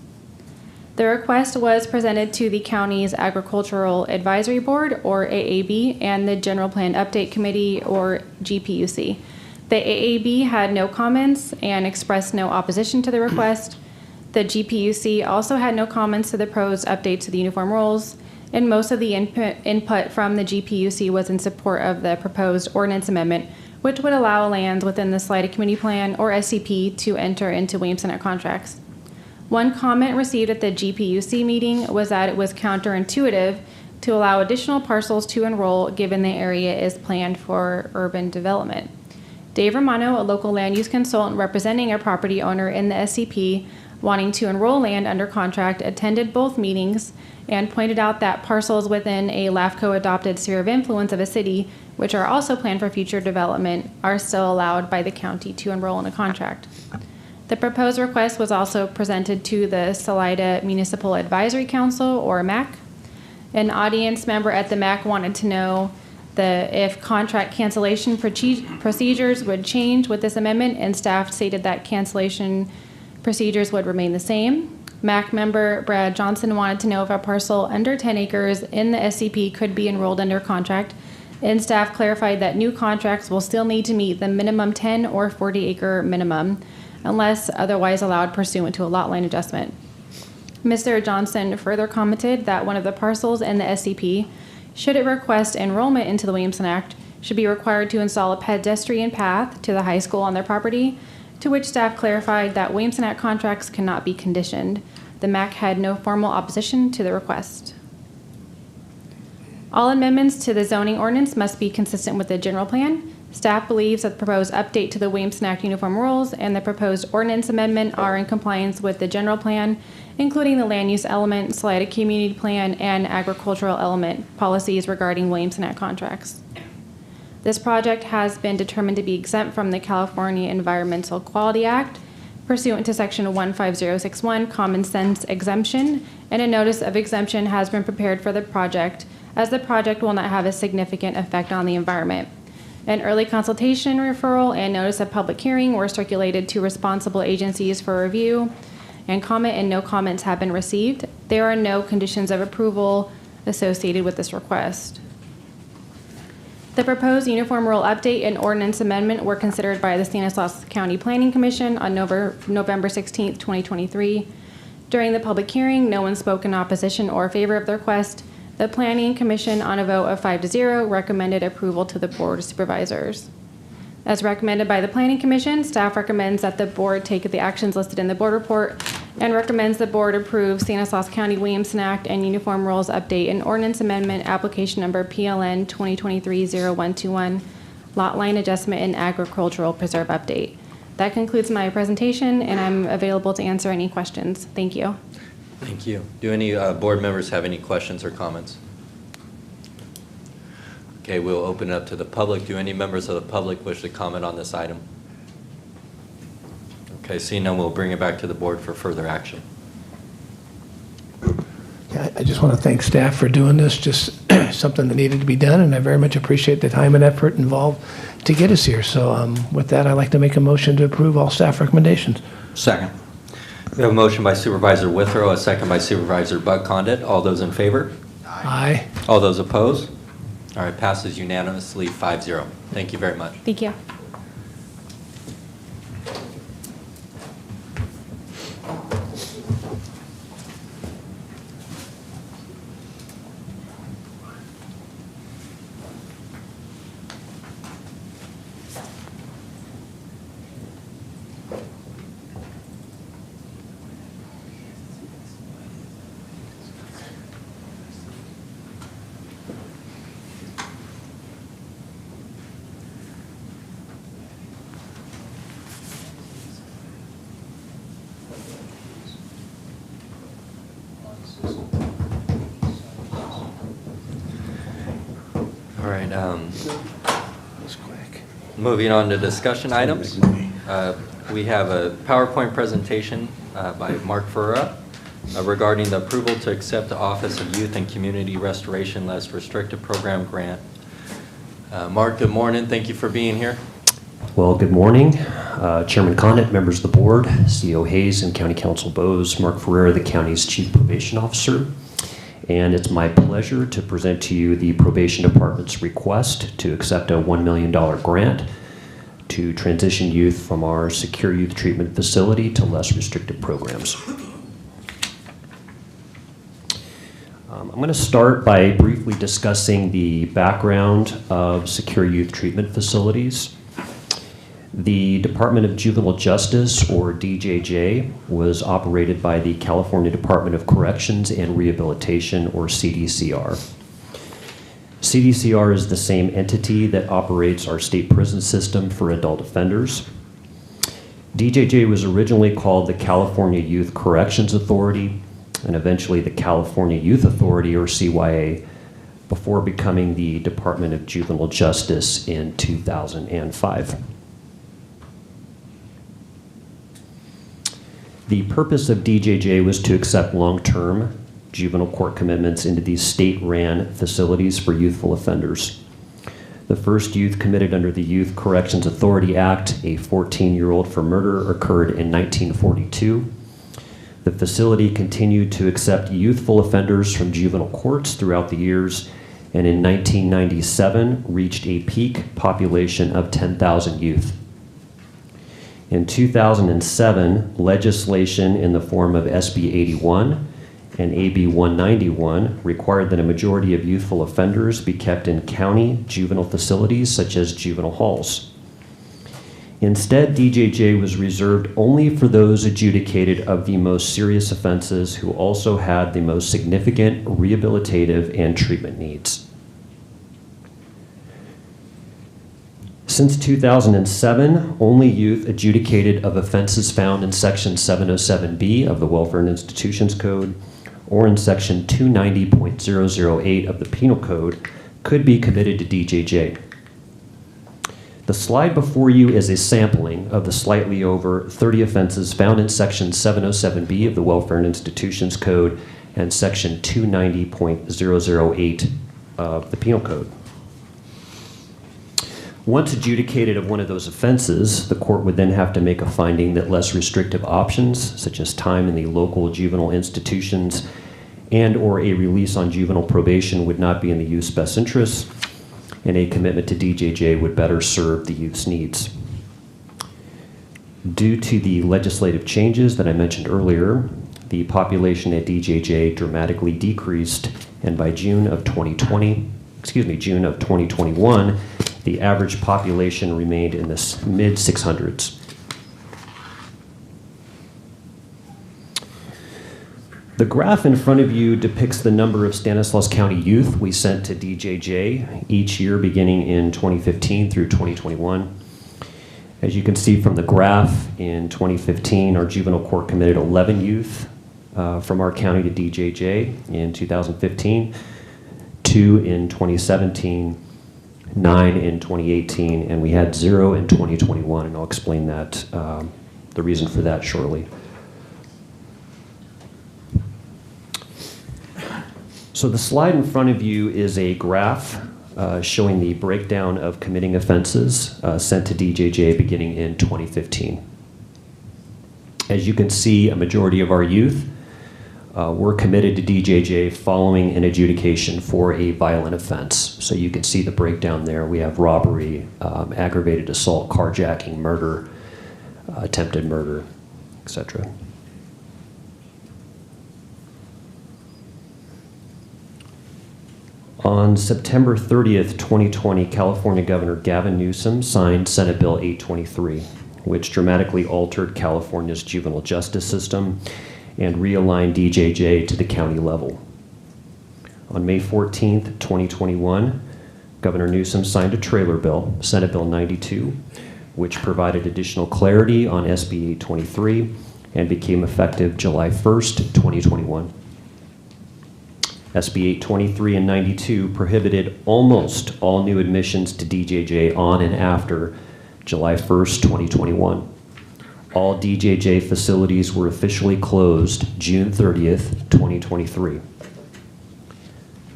The request was presented to the county's Agricultural Advisory Board, or AAB, and the General Plan Update Committee, or GPUC. The AAB had no comments and expressed no opposition to the request. The GPUC also had no comments to the proposed update to the uniform rules, and most of the input from the GPUC was in support of the proposed ordinance amendment, which would allow lands within the Salida Community Plan, or SCP, to enter into Williamson Act contracts. One comment received at the GPUC meeting was that it was counterintuitive to allow additional parcels to enroll given the area is planned for urban development. Dave Romano, a local land use consultant representing a property owner in the SCP wanting to enroll land under contract, attended both meetings and pointed out that parcels within a LAFCO adopted sphere of influence of a city, which are also planned for future development, are still allowed by the county to enroll in a contract. The proposed request was also presented to the Salida Municipal Advisory Council, or MAC. An audience member at the MAC wanted to know if contract cancellation procedures would change with this amendment, and staff stated that cancellation procedures would remain the same. MAC member Brad Johnson wanted to know if a parcel under 10 acres in the SCP could be enrolled under contract, and staff clarified that new contracts will still need to meet the minimum 10 or 40 acre minimum, unless otherwise allowed pursuant to a lot line adjustment. Mr. Johnson further commented that one of the parcels in the SCP, should it request enrollment into the Williamson Act, should be required to install a pedestrian path to the high school on their property, to which staff clarified that Williamson Act contracts cannot be conditioned. The MAC had no formal opposition to the request. All amendments to the zoning ordinance must be consistent with the general plan. Staff believes that the proposed update to the Williamson Act uniform rules and the proposed ordinance amendment are in compliance with the general plan, including the land use element, Salida community plan, and agricultural element policies regarding Williamson Act contracts. This project has been determined to be exempt from the California Environmental Quality Act pursuant to Section 15061 Common Sense Exemption, and a notice of exemption has been prepared for the project, as the project will not have a significant effect on the environment. An early consultation referral and notice of public hearing were circulated to responsible agencies for review and comment, and no comments have been received. There are no conditions of approval associated with this request. The proposed uniform rule update and ordinance amendment were considered by the Stanislaus County Planning Commission on November 16, 2023. During the public hearing, no one spoke in opposition or favor of the request. The Planning Commission, on a vote of 5-0, recommended approval to the Board of Supervisors. As recommended by the Planning Commission, staff recommends that the board take the actions listed in the board report and recommends the board approve Stanislaus County Williamson Act and Uniform Rules Update and Ordinance Amendment application number PLN 2023-0121, lot line adjustment and agricultural preserve update. That concludes my presentation, and I'm available to answer any questions. Thank you. Thank you. Do any board members have any questions or comments? Okay, we'll open it up to the public. Do any members of the public wish to comment on this item? Okay, seeing none, we'll bring it back to the board for further action. Yeah, I just want to thank staff for doing this, just something that needed to be done, and I very much appreciate the time and effort involved to get us here. So with that, I'd like to make a motion to approve all staff recommendations. Second. We have a motion by Supervisor Withrow, a second by Supervisor Buck-Condit. All those in favor? Aye. All those opposed? All right, passes unanimously 5-0. Thank you very much. Thank you. All right, moving on to discussion items. We have a PowerPoint presentation by Mark Ferreira regarding the approval to accept the Office of Youth and Community Restoration Less Restrictive Program grant. Mark, good morning. Thank you for being here. Well, good morning. Chairman Condit, members of the board, CEO Hayes, and County Council Bowes. Mark Ferreira, the county's Chief Probation Officer. And it's my pleasure to present to you the Probation Department's request to accept a $1 million grant to transition youth from our secure youth treatment facility to less restrictive programs. I'm going to start by briefly discussing the background of secure youth treatment facilities. The Department of Juvenile Justice, or DJJ, was operated by the California Department of Corrections and Rehabilitation, or CDCR. CDCR is the same entity that operates our state prison system for adult offenders. DJJ was originally called the California Youth Corrections Authority and eventually the California Youth Authority, or CYA, before becoming the Department of Juvenile Justice in 2005. The purpose of DJJ was to accept long-term juvenile court commitments into these state-ran facilities for youthful offenders. The first youth committed under the Youth Corrections Authority Act, a 14-year-old for murder, occurred in 1942. The facility continued to accept youthful offenders from juvenile courts throughout the years, and in 1997 reached a peak population of 10,000 youth. In 2007, legislation in the form of SB 81 and AB 191 required that a majority of youthful offenders be kept in county juvenile facilities such as juvenile halls. Instead, DJJ was reserved only for those adjudicated of the most serious offenses who also had the most significant rehabilitative and treatment needs. Since 2007, only youth adjudicated of offenses found in Section 707B of the Welfare and Institutions Code or in Section 290.008 of the Penal Code could be committed to DJJ. The slide before you is a sampling of the slightly over 30 offenses found in Section 707B of the Welfare and Institutions Code and Section 290.008 of the Penal Code. Once adjudicated of one of those offenses, the court would then have to make a finding that less restrictive options, such as time in the local juvenile institutions and or a release on juvenile probation, would not be in the youth's best interests, and a commitment to DJJ would better serve the youth's needs. Due to the legislative changes that I mentioned earlier, the population at DJJ dramatically decreased, and by June of 2021, the average population remained in the mid-600s. The graph in front of you depicts the number of Stanislaus County youth we sent to DJJ each year beginning in 2015 through 2021. As you can see from the graph, in 2015, our juvenile court committed 11 youth from our county to DJJ in 2015, 2 in 2017, 9 in 2018, and we had 0 in 2021, and I'll explain that, the reason for that shortly. So the slide in front of you is a graph showing the breakdown of committing offenses sent to DJJ beginning in 2015. As you can see, a majority of our youth were committed to DJJ following an adjudication for a violent offense. So you can see the breakdown there. We have robbery, aggravated assault, carjacking, murder, attempted murder, etc. On September 30th, 2020, California Governor Gavin Newsom signed Senate Bill 823, which dramatically altered California's juvenile justice system and realigned DJJ to the county level. On May 14th, 2021, Governor Newsom signed a trailer bill, Senate Bill 92, which provided additional clarity on SB 823 and became effective July 1st, 2021. SB 823 and 92 prohibited almost all new admissions to DJJ on and after July 1st, 2021. All DJJ facilities were officially closed June 30th, 2023.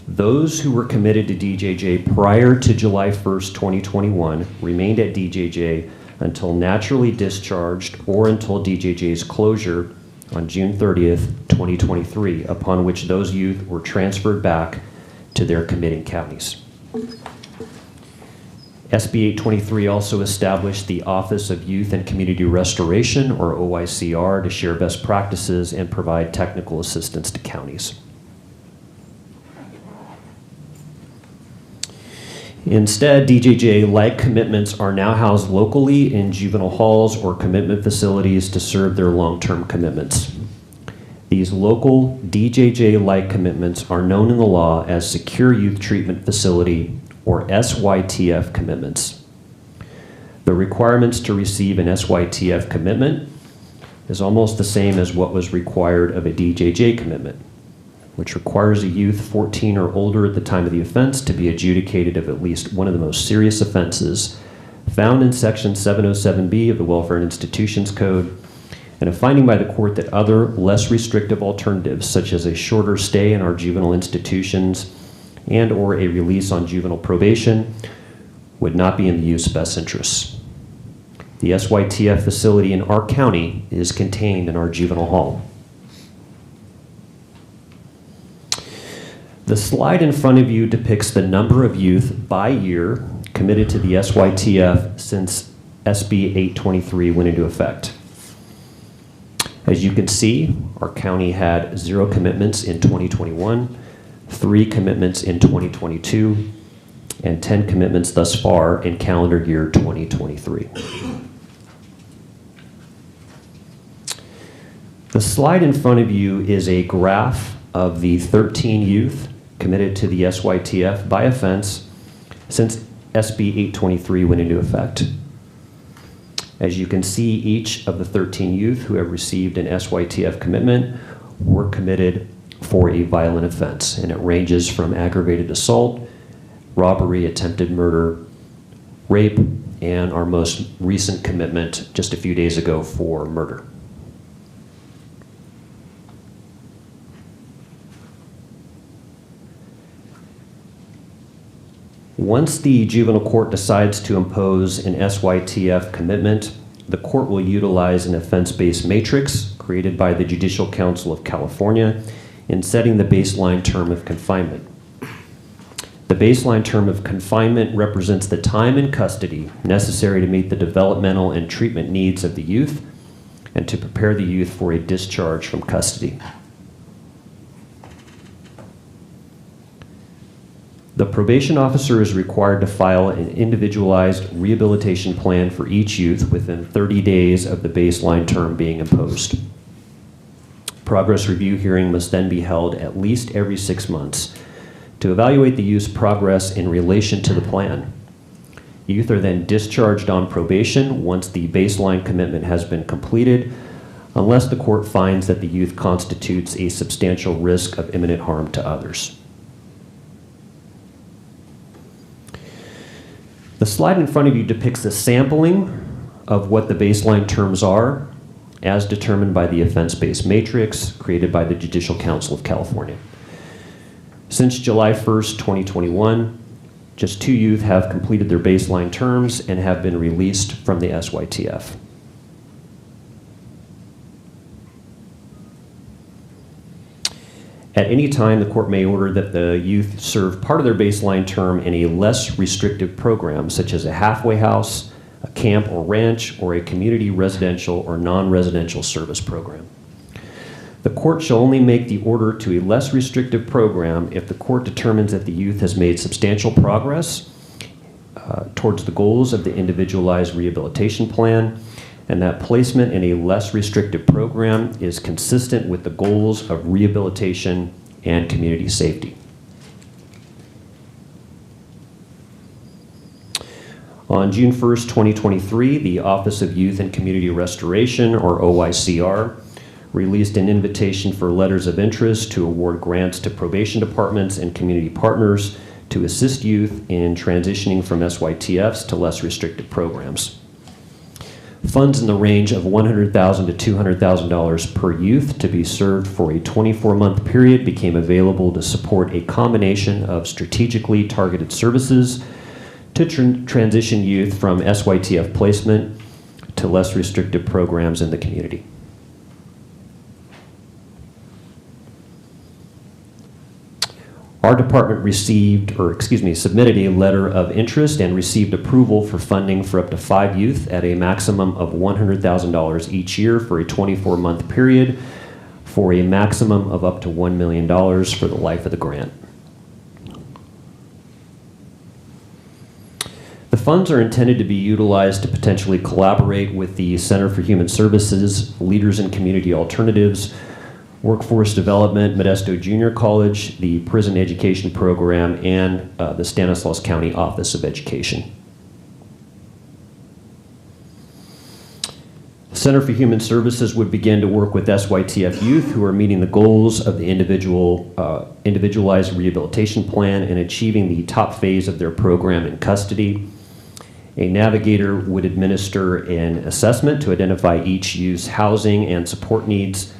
Those who were committed to DJJ prior to July 1st, 2021 remained at DJJ until naturally discharged or until DJJ's closure on June 30th, 2023, upon which those youth were transferred back to their committing counties. SB 823 also established the Office of Youth and Community Restoration, or OYCR, to share best practices and provide technical assistance to counties. Instead, DJJ-like commitments are now housed locally in juvenile halls or commitment facilities to serve their long-term commitments. These local DJJ-like commitments are known in the law as Secure Youth Treatment Facility, or SYTF commitments. The requirements to receive an SYTF commitment is almost the same as what was required of a DJJ commitment, which requires a youth 14 or older at the time of the offense to be adjudicated of at least one of the most serious offenses found in Section 707B of the Welfare and Institutions Code, and a finding by the court that other less restrictive alternatives, such as a shorter stay in our juvenile institutions and or a release on juvenile probation, would not be in the youth's best interests. The SYTF facility in our county is contained in our juvenile hall. The slide in front of you depicts the number of youth by year committed to the SYTF since SB 823 went into effect. As you can see, our county had 0 commitments in 2021, 3 commitments in 2022, and 10 commitments thus far in calendar year 2023. The slide in front of you is a graph of the 13 youth committed to the SYTF by offense since SB 823 went into effect. As you can see, each of the 13 youth who have received an SYTF commitment were committed for a violent offense, and it ranges from aggravated assault, robbery, attempted murder, rape, and our most recent commitment just a few days ago for murder. Once the juvenile court decides to impose an SYTF commitment, the court will utilize an offense-based matrix created by the Judicial Council of California in setting the baseline term of confinement. The baseline term of confinement represents the time in custody necessary to meet the developmental and treatment needs of the youth and to prepare the youth for a discharge from custody. The probation officer is required to file an individualized rehabilitation plan for each youth within 30 days of the baseline term being imposed. Progress review hearing must then be held at least every 6 months to evaluate the youth's progress in relation to the plan. Youth are then discharged on probation once the baseline commitment has been completed, unless the court finds that the youth constitutes a substantial risk of imminent harm to others. The slide in front of you depicts a sampling of what the baseline terms are as determined by the offense-based matrix created by the Judicial Council of California. Since July 1st, 2021, just 2 youth have completed their baseline terms and have been released from the SYTF. At any time, the court may order that the youth serve part of their baseline term in a less restrictive program, such as a halfway house, a camp or ranch, or a community residential or non-residential service program. The court shall only make the order to a less restrictive program if the court determines that the youth has made substantial progress towards the goals of the individualized rehabilitation plan, and that placement in a less restrictive program is consistent with the goals of rehabilitation and community safety. On June 1st, 2023, the Office of Youth and Community Restoration, or OYCR, released an invitation for letters of interest to award grants to probation departments and community partners to assist youth in transitioning from SYTFs to less restrictive programs. Funds in the range of $100,000 to $200,000 per youth to be served for a 24-month period became available to support a combination of strategically targeted services to transition youth from SYTF placement to less restrictive programs in the community. Our department submitted a letter of interest and received approval for funding for up to 5 youth at a maximum of $100,000 each year for a 24-month period for a maximum of up to $1 million for the life of the grant. The funds are intended to be utilized to potentially collaborate with the Center for Human Services, Leaders in Community Alternatives, Workforce Development, Modesto Junior College, the Prison Education Program, and the Stanislaus County Office of Education. The Center for Human Services would begin to work with SYTF youth who are meeting the goals of the individualized rehabilitation plan and achieving the top phase of their program in custody. A navigator would administer an assessment to identify each youth's housing and support needs.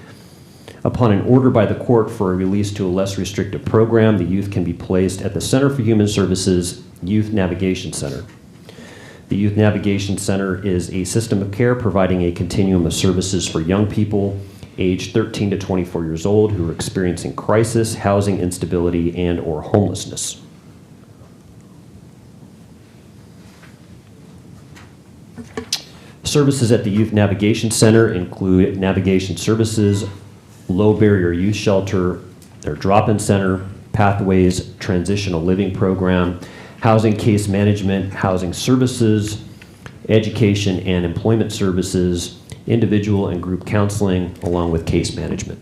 Upon an order by the court for a release to a less restrictive program, the youth can be placed at the Center for Human Services Youth Navigation Center. The Youth Navigation Center is a system of care providing a continuum of services for young people aged 13 to 24 years old who are experiencing crisis, housing instability, and/or homelessness. Services at the Youth Navigation Center include navigation services, low barrier youth shelter, their drop-in center, pathways, transitional living program, housing case management, housing services, education and employment services, individual and group counseling, along with case management.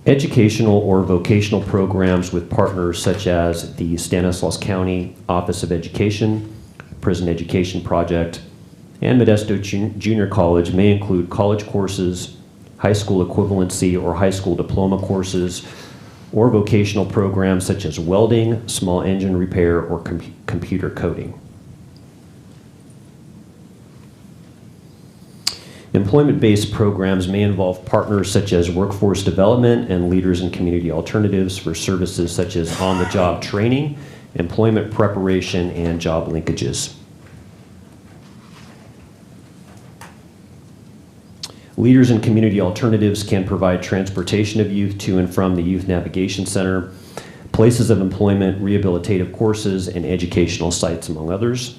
educational or vocational programs with partners such as the Stanislaus County Office of Education, Prison Education Project, and Modesto Junior College may include college courses, high school equivalency or high school diploma courses, or vocational programs such as welding, small engine repair, or computer coding. Employment-based programs may involve partners such as workforce development and leaders in community alternatives for services such as on-the-job training, employment preparation, and job linkages. Leaders in community alternatives can provide transportation of youth to and from the Youth Navigation Center, places of employment, rehabilitative courses, and educational sites, among others.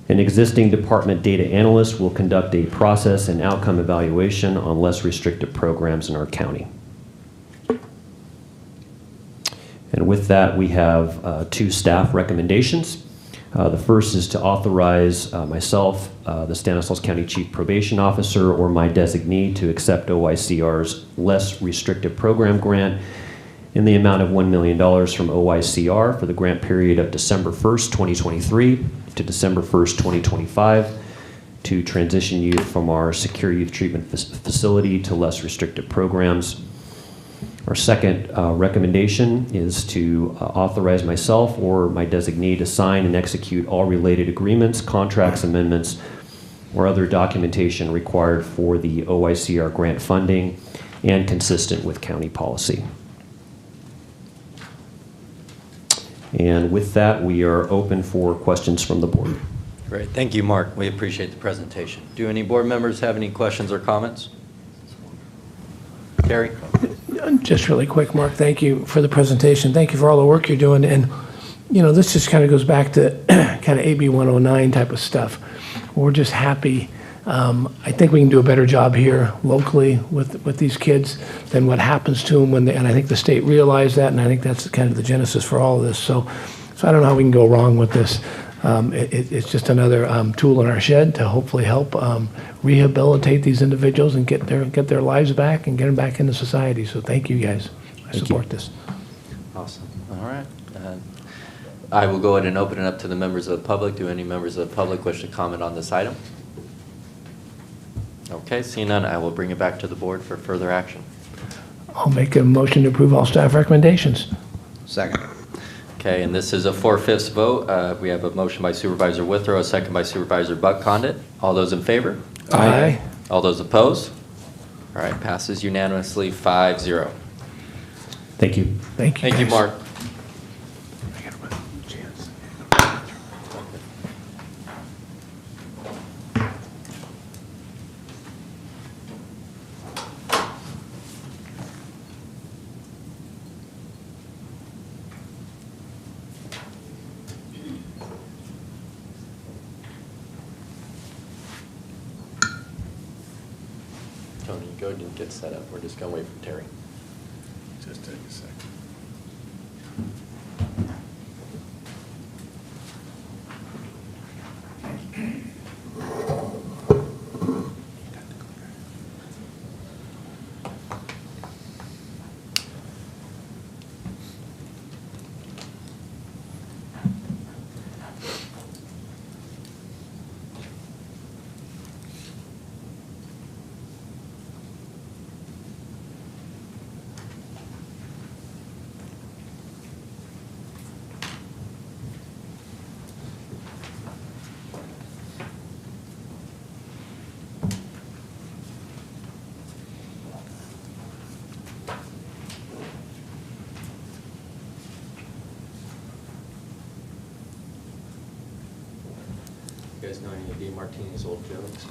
An existing department data analyst will conduct a process and outcome evaluation on less restrictive programs in our county. And with that, we have 2 staff recommendations. The first is to authorize myself, the Stanislaus County Chief Probation Officer, or my designee to accept OICR's less restrictive program grant in the amount of $1 million from OICR for the grant period of December 1st, 2023 to December 1st, 2025 to transition youth from our secure youth treatment facility to less restrictive programs. Our second recommendation is to authorize myself or my designee to sign and execute all related agreements, contracts, amendments, or other documentation required for the OICR grant funding and consistent with county policy. And with that, we are open for questions from the board. Great. Thank you, Mark. We appreciate the presentation. Do any board members have any questions or comments? Terry? Just really quick, Mark, thank you for the presentation. Thank you for all the work you're doing. And, you know, this just kind of goes back to kind of AB 109 type of stuff. We're just happy. I think we can do a better job here locally with these kids than what happens to them when they, and I think the state realized that, and I think that's kind of the genesis for all of this. So I don't know how we can go wrong with this. It's just another tool in our shed to hopefully help rehabilitate these individuals and get their lives back and get them back into society. So thank you guys. I support this. Awesome. All right. I will go ahead and open it up to the members of the public. Do any members of the public wish to comment on this item? Okay, seeing none, I will bring it back to the board for further action. I'll make a motion to approve all staff recommendations. Second. Okay, and this is a 4/5 vote. We have a motion by Supervisor Withrow, a second by Supervisor Buck-Condit. All those in favor? Aye. All those opposed? All right, passes unanimously 5-0. Thank you. Thank you. Thank you, Mark. Tony, go ahead and get set up. We're just going to wait for Terry. Just take a second. You guys know any of DeMartini's old jokes?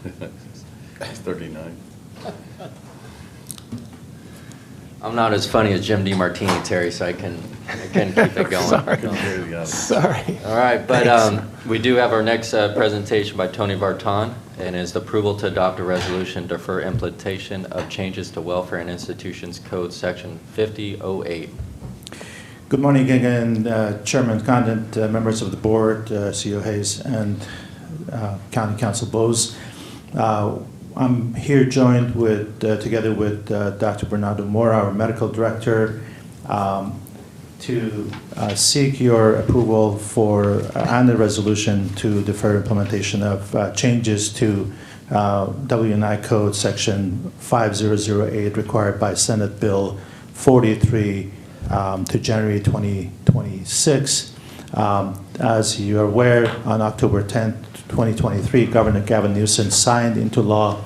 He's 39. I'm not as funny as Jim DeMartini, Terry, so I can keep it going. Sorry. Sorry. All right, but we do have our next presentation by Tony Vartan, and is the approval to adopt a resolution to defer implementation of changes to Welfare and Institutions Code Section 5008. Good morning again, Chairman Condit, members of the board, CEO Hayes, and County Council Bose. I'm here joined with, together with Dr. Bernardo Mora, our medical director, to seek your approval for and a resolution to defer implementation of changes to W&I Code Section 5008 required by Senate Bill 43 to January 2026. As you are aware, on October 10th, 2023, Governor Gavin Newsom signed into law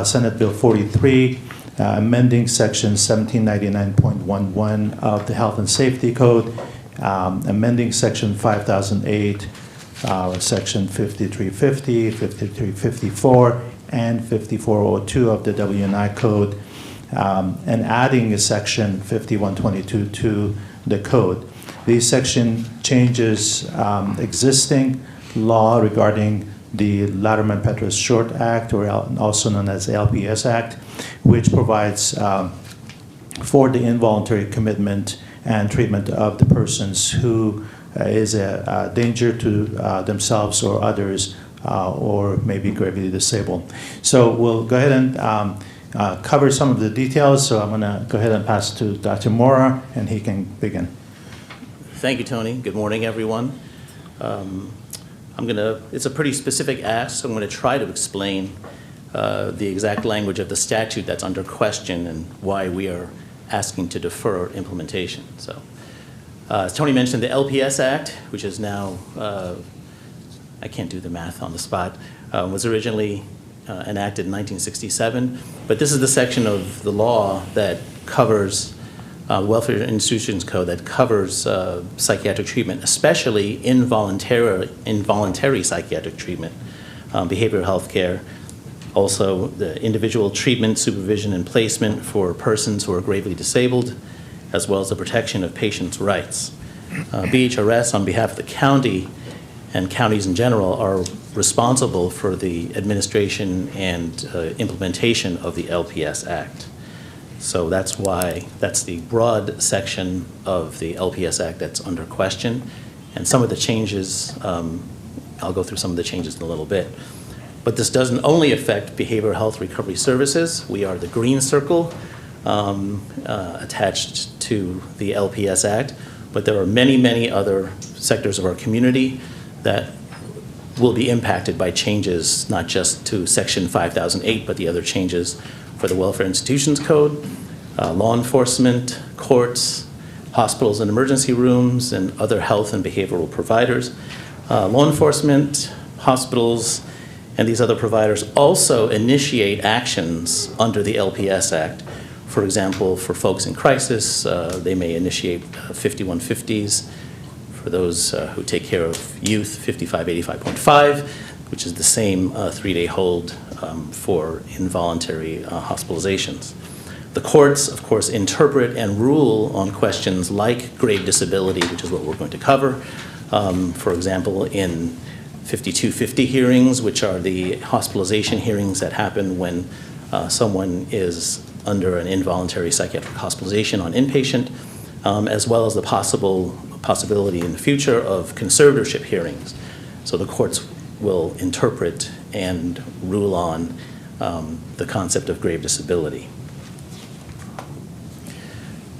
Senate Bill 43, amending Section 1799.11 of the Health and Safety Code, amending Section 5008, Section 5350, 5354, and 5402 of the W&I Code, and adding a Section 5122 to the code. These section changes existing law regarding the Latterman-Petros Short Act, or also known as the LPS Act, which provides for the involuntary commitment and treatment of the persons who is a danger to themselves or others, or may be gravely disabled. So we'll go ahead and cover some of the details. So I'm going to go ahead and pass to Dr. Mora, and he can begin. Thank you, Tony. Good morning, everyone. It's a pretty specific ask, so I'm going to try to explain the exact language of the statute that's under question and why we are asking to defer implementation. So, as Tony mentioned, the LPS Act, which is now, I can't do the math on the spot, was originally enacted in 1967, but this is the section of the law that covers Welfare Institutions Code that covers psychiatric treatment, especially involuntary psychiatric treatment, behavioral health care, also the individual treatment, supervision, and placement for persons who are gravely disabled, as well as the protection of patients' rights. BHRS, on behalf of the county and counties in general, are responsible for the administration and implementation of the LPS Act. So that's why that's the broad section of the LPS Act that's under question. And some of the changes, I'll go through some of the changes in a little bit. But this doesn't only affect behavioral health recovery services. We are the green circle attached to the LPS Act. But there are many, many other sectors of our community that will be impacted by changes, not just to Section 5008, but the other changes for the Welfare Institutions Code, law enforcement, courts, hospitals and emergency rooms, and other health and behavioral providers. Law enforcement, hospitals, and these other providers also initiate actions under the LPS Act. For example, for folks in crisis, they may initiate 5150s. For those who take care of youth, 5585.5, which is the same 3-day hold for involuntary hospitalizations. The courts, of course, interpret and rule on questions like grave disability, which is what we're going to cover. For example, in 5250 hearings, which are the hospitalization hearings that happen when someone is under an involuntary psychiatric hospitalization on inpatient, as well as the possibility in the future of conservatorship hearings. So the courts will interpret and rule on the concept of grave disability.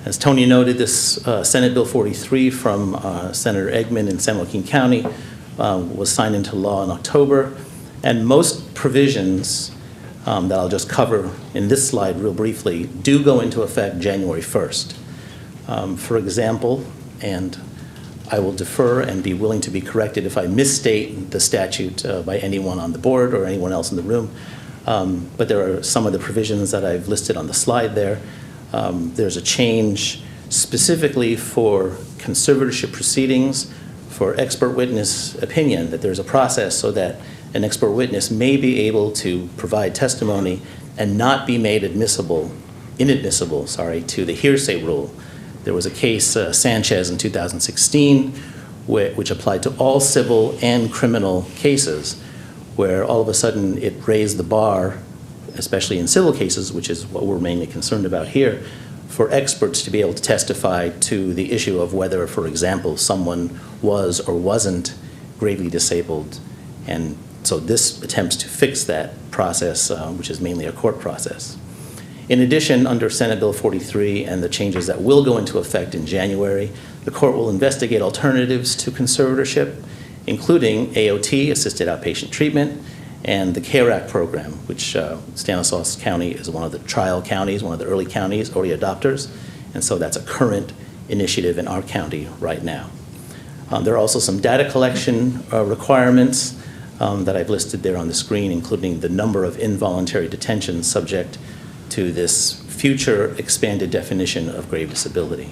As Tony noted, this Senate Bill 43 from Senator Eggman in San Joaquin County was signed into law in October, and most provisions that I'll just cover in this slide real briefly do go into effect January 1st. For example, and I will defer and be willing to be corrected if I misstate the statute by anyone on the board or anyone else in the room, but there are some of the provisions that I've listed on the slide there. There's a change specifically for conservatorship proceedings for expert witness opinion, that there's a process so that an expert witness may be able to provide testimony and not be made inadmissible to the hearsay rule. There was a case, Sanchez in 2016, which applied to all civil and criminal cases, where all of a sudden it raised the bar, especially in civil cases, which is what we're mainly concerned about here, for experts to be able to testify to the issue of whether, for example, someone was or wasn't gravely disabled and So this attempts to fix that process, which is mainly a court process. In addition, under Senate Bill 43 and the changes that will go into effect in January, the court will investigate alternatives to conservatorship, including AOT, Assisted Outpatient Treatment, and the CARE Act program, which Stanislaus County is one of the trial counties, one of the early counties, early adopters, and so that's a current initiative in our county right now. There are also some data collection requirements that I've listed there on the screen, including the number of involuntary detentions subject to this future expanded definition of grave disability.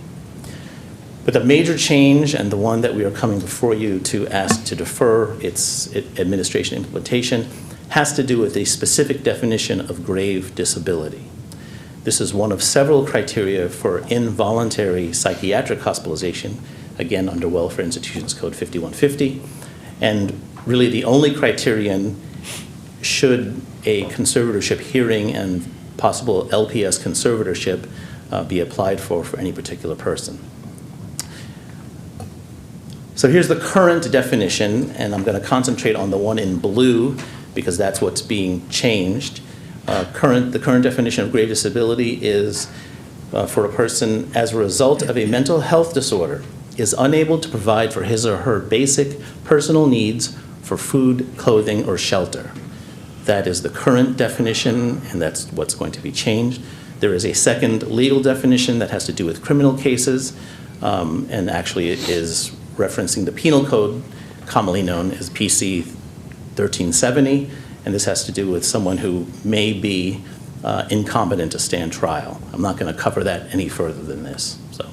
But the major change, and the one that we are coming before you to ask to defer its administration implementation, has to do with a specific definition of grave disability. This is one of several criteria for involuntary psychiatric hospitalization, again under Welfare Institutions Code 5150, and really the only criterion should a conservatorship hearing and possible LPS conservatorship be applied for any particular person. So here's the current definition, and I'm going to concentrate on the one in blue because that's what's being changed. The current definition of grave disability is for a person as a result of a mental health disorder is unable to provide for his or her basic personal needs for food, clothing, or shelter. That is the current definition, and that's what's going to be changed. There is a second legal definition that has to do with criminal cases, and actually it is referencing the penal code, commonly known as PC 1370, and this has to do with someone who may be incompetent to stand trial. I'm not going to cover that any further than this. So,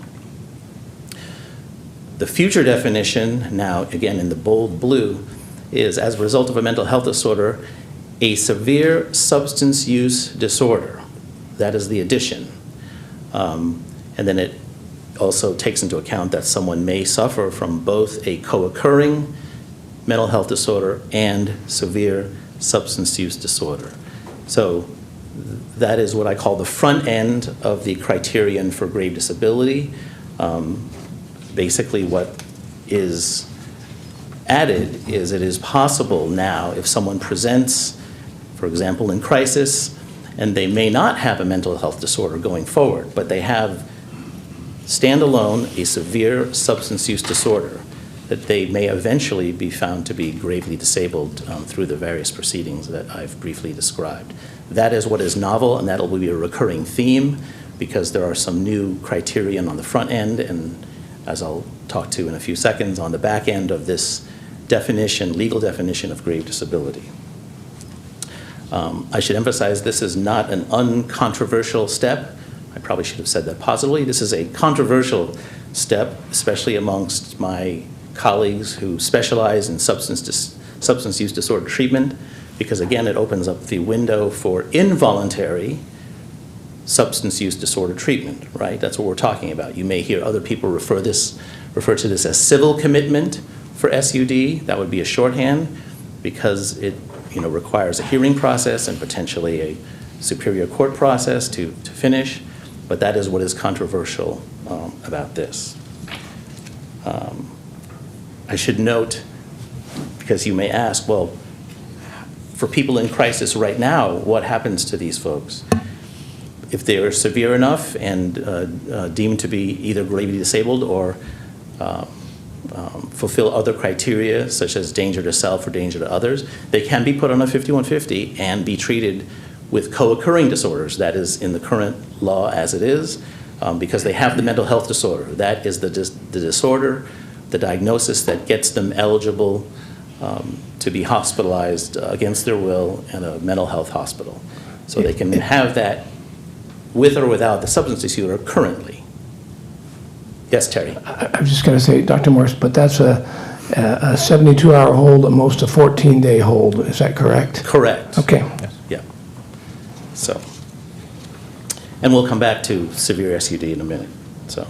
the future definition, now again in the bold blue, is as a result of a mental health disorder, a severe substance use disorder. That is the addition. And then it also takes into account that someone may suffer from both a co-occurring mental health disorder and severe substance use disorder. So that is what I call the front end of the criterion for grave disability. Basically what is added is it is possible now if someone presents, for example, in crisis, and they may not have a mental health disorder going forward, but they have standalone a severe substance use disorder, that they may eventually be found to be gravely disabled through the various proceedings that I've briefly described. That is what is novel, and that will be a recurring theme because there are some new criterion on the front end, and as I'll talk to in a few seconds, on the back end of this definition, legal definition of grave disability. I should emphasize this is not an uncontroversial step. I probably should have said that positively. This is a controversial step, especially amongst my colleagues who specialize in substance use disorder treatment, because again, it opens up the window for involuntary substance use disorder treatment, right? That's what we're talking about. You may hear other people refer to this as civil commitment for SUD. That would be a shorthand because it requires a hearing process and potentially a superior court process to finish, but that is what is controversial about this. I should note, because you may ask, well, for people in crisis right now, what happens to these folks? If they are severe enough and deemed to be either gravely disabled or fulfill other criteria, such as danger to self or danger to others, they can be put on a 5150 and be treated with co-occurring disorders. That is in the current law as it is, because they have the mental health disorder. That is the disorder, the diagnosis that gets them eligible to be hospitalized against their will in a mental health hospital. So they can have that with or without the substance disorder currently. Yes, Terry? I'm just going to say, Dr. Morris, but that's a 72-hour hold, at most a 14-day hold. Is that correct? Correct. Okay. Yeah. So, and we'll come back to severe SUD in a minute. So,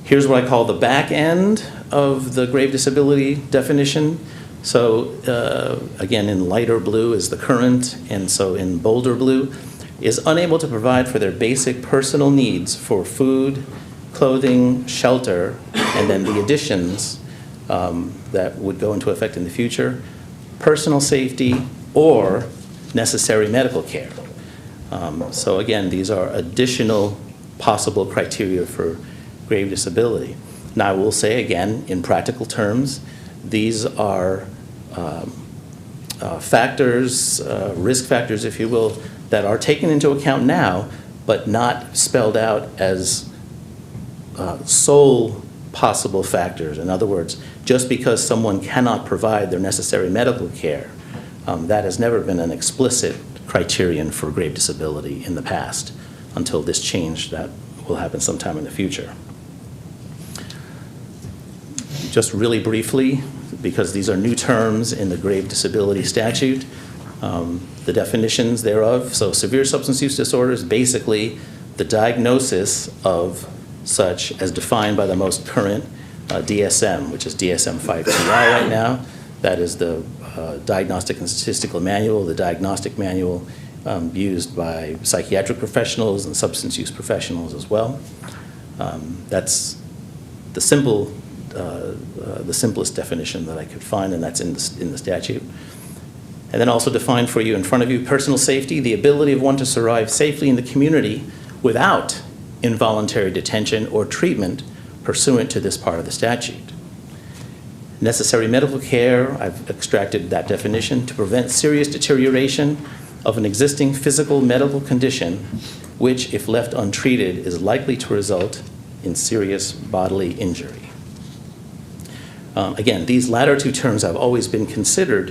here's what I call the back end of the grave disability definition. So, again, in lighter blue is the current, and so in bolder blue is unable to provide for their basic personal needs for food, clothing, shelter, and then the additions that would go into effect in the future. personal safety, or necessary medical care. So again, these are additional possible criteria for grave disability. Now, I will say again, in practical terms, these are factors, risk factors, if you will, that are taken into account now, but not spelled out as sole possible factors. In other words, just because someone cannot provide their necessary medical care, that has never been an explicit criterion for grave disability in the past until this change that will happen sometime in the future. Just really briefly, because these are new terms in the grave disability statute, the definitions thereof. So severe substance use disorder is basically the diagnosis of such as defined by the most current DSM, which is DSM-5TI right now. That is the Diagnostic and Statistical Manual, the diagnostic manual used by psychiatric professionals and substance use professionals as well. That's the simplest definition that I could find, and that's in the statute. And then also defined for you in front of you, personal safety, the ability of one to survive safely in the community without involuntary detention or treatment pursuant to this part of the statute. Necessary medical care, I've extracted that definition, to prevent serious deterioration of an existing physical medical condition, which, if left untreated, is likely to result in serious bodily injury. Again, these latter two terms have always been considered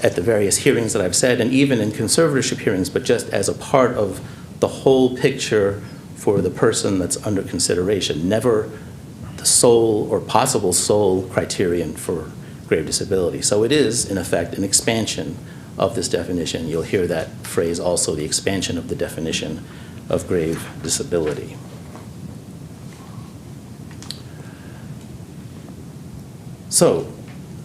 at the various hearings that I've said, and even in conservatorship hearings, but just as a part of the whole picture for the person that's under consideration, never the sole or possible sole criterion for grave disability. So it is, in effect, an expansion of this definition. You'll hear that phrase also, the expansion of the definition of grave disability. So,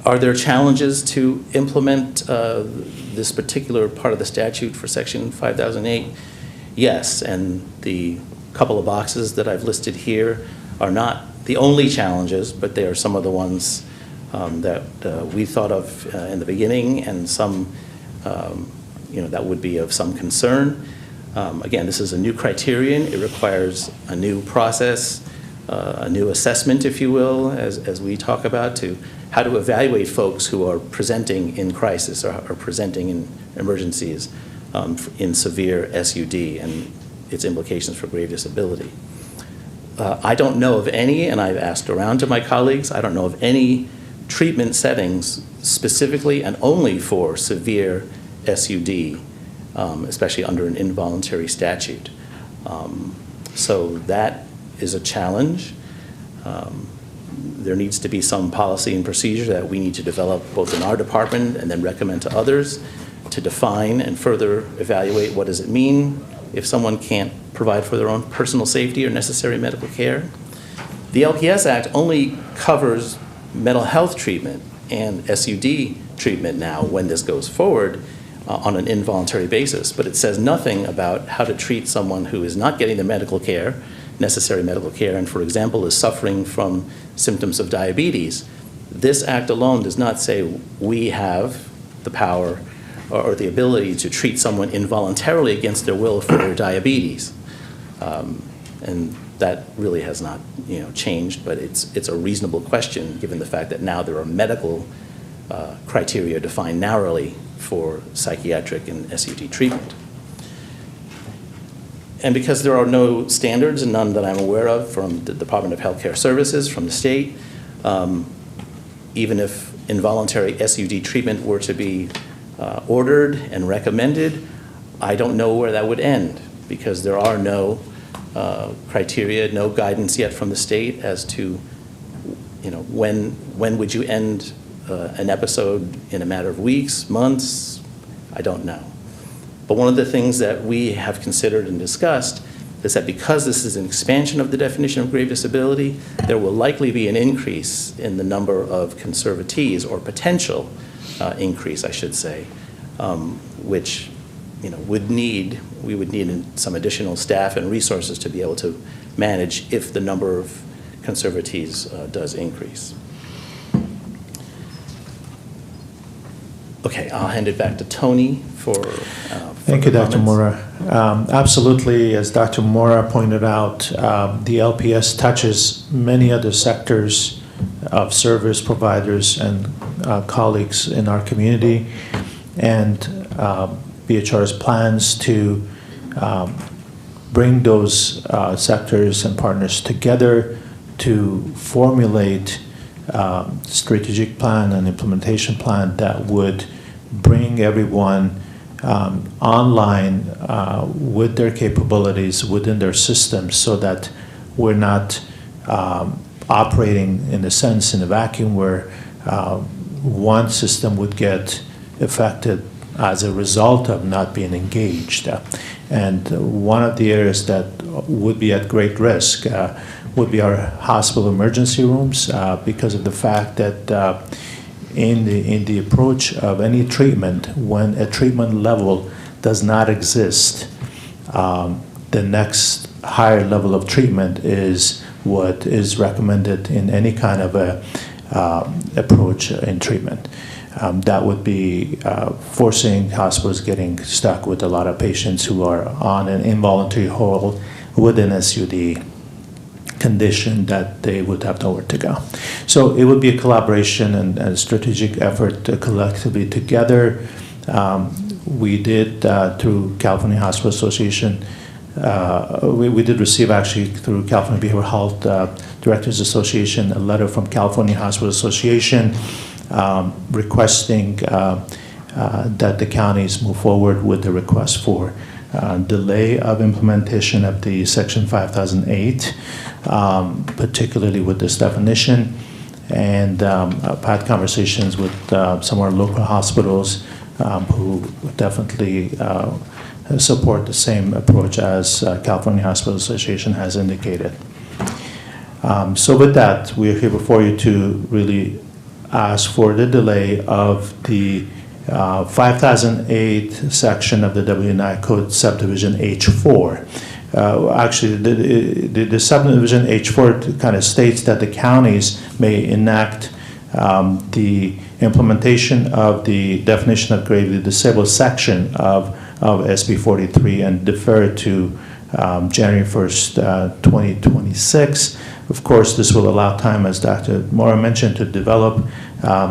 are there challenges to implement this particular part of the statute for Section 5008? Yes, and the couple of boxes that I've listed here are not the only challenges, but they are some of the ones that we thought of in the beginning, and some that would be of some concern. Again, this is a new criterion. It requires a new process, a new assessment, if you will, as we talk about, to how to evaluate folks who are presenting in crisis or are presenting in emergencies in severe SUD and its implications for grave disability. I don't know of any, and I've asked around to my colleagues, I don't know of any treatment settings specifically and only for severe SUD, especially under an involuntary statute. So that is a challenge. There needs to be some policy and procedure that we need to develop both in our department and then recommend to others to define and further evaluate what does it mean if someone can't provide for their own personal safety or necessary medical care. The LPS Act only covers mental health treatment and SUD treatment now when this goes forward on an involuntary basis, but it says nothing about how to treat someone who is not getting the medical care, necessary medical care, and for example is suffering from symptoms of diabetes. This act alone does not say we have the power or the ability to treat someone involuntarily against their will for their diabetes. And that really has not changed, but it's a reasonable question given the fact that now there are medical criteria defined narrowly for psychiatric and SUD treatment. And because there are no standards, and none that I'm aware of from the Department of Healthcare Services, from the state, even if involuntary SUD treatment were to be ordered and recommended, I don't know where that would end, because there are no criteria, no guidance yet from the state as to when would you end an episode in a matter of weeks, months, I don't know. But one of the things that we have considered and discussed is that because this is an expansion of the definition of grave disability, there will likely be an increase in the number of conservatees, or potential increase, I should say, which we would need some additional staff and resources to be able to manage if the number of conservatees does increase. Okay, I'll hand it back to Tony for Thank you, further Dr. comments. Mora. Absolutely, as Dr. Mora pointed out, the LPS touches many other sectors of service providers and colleagues in our community, and BHR's plans to bring those sectors and partners together to formulate strategic plan and implementation plan that would bring everyone online with their capabilities within their systems, so that we're not operating in a sense in a vacuum where one system would get affected as a result of not being engaged. And one of the areas that would be at great risk would be our hospital emergency rooms, because of the fact that in the approach of any treatment, when a treatment level does not exist, the next higher level of treatment is what is recommended in any kind of a approach in treatment. That would be forcing hospitals getting stuck with a lot of patients who are on an involuntary hold with an SUD condition that they would have nowhere to go. So it would be a collaboration and a strategic effort collectively together. We did, through California Hospital Association, we did receive actually through California Behavioral Health Directors Association a letter from California Hospital Association requesting that the counties move forward with the request for delay of implementation of the Section 5008, particularly with this definition. And I've had conversations with some of our local hospitals who definitely support the same approach as California Hospital Association has indicated. So with that, we are here before you to really ask for the delay of the 5008 section of the W9 Code Subdivision H4. Actually, the subdivision H4 kind of states that the counties may enact the implementation of the definition of gravely disabled section of SB 43 and defer it to January 1st, 2026. Of course, this will allow time, as Dr. Mora mentioned, to develop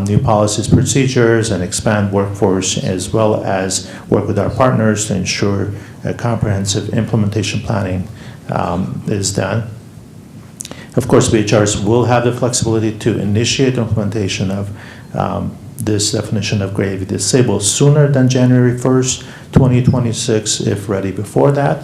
new policies, procedures, and expand workforce, as well as work with our partners to ensure a comprehensive implementation planning is done. Of course, BHRs will have the flexibility to initiate implementation of this definition of gravely disabled sooner than January 1st, 2026, if ready before that.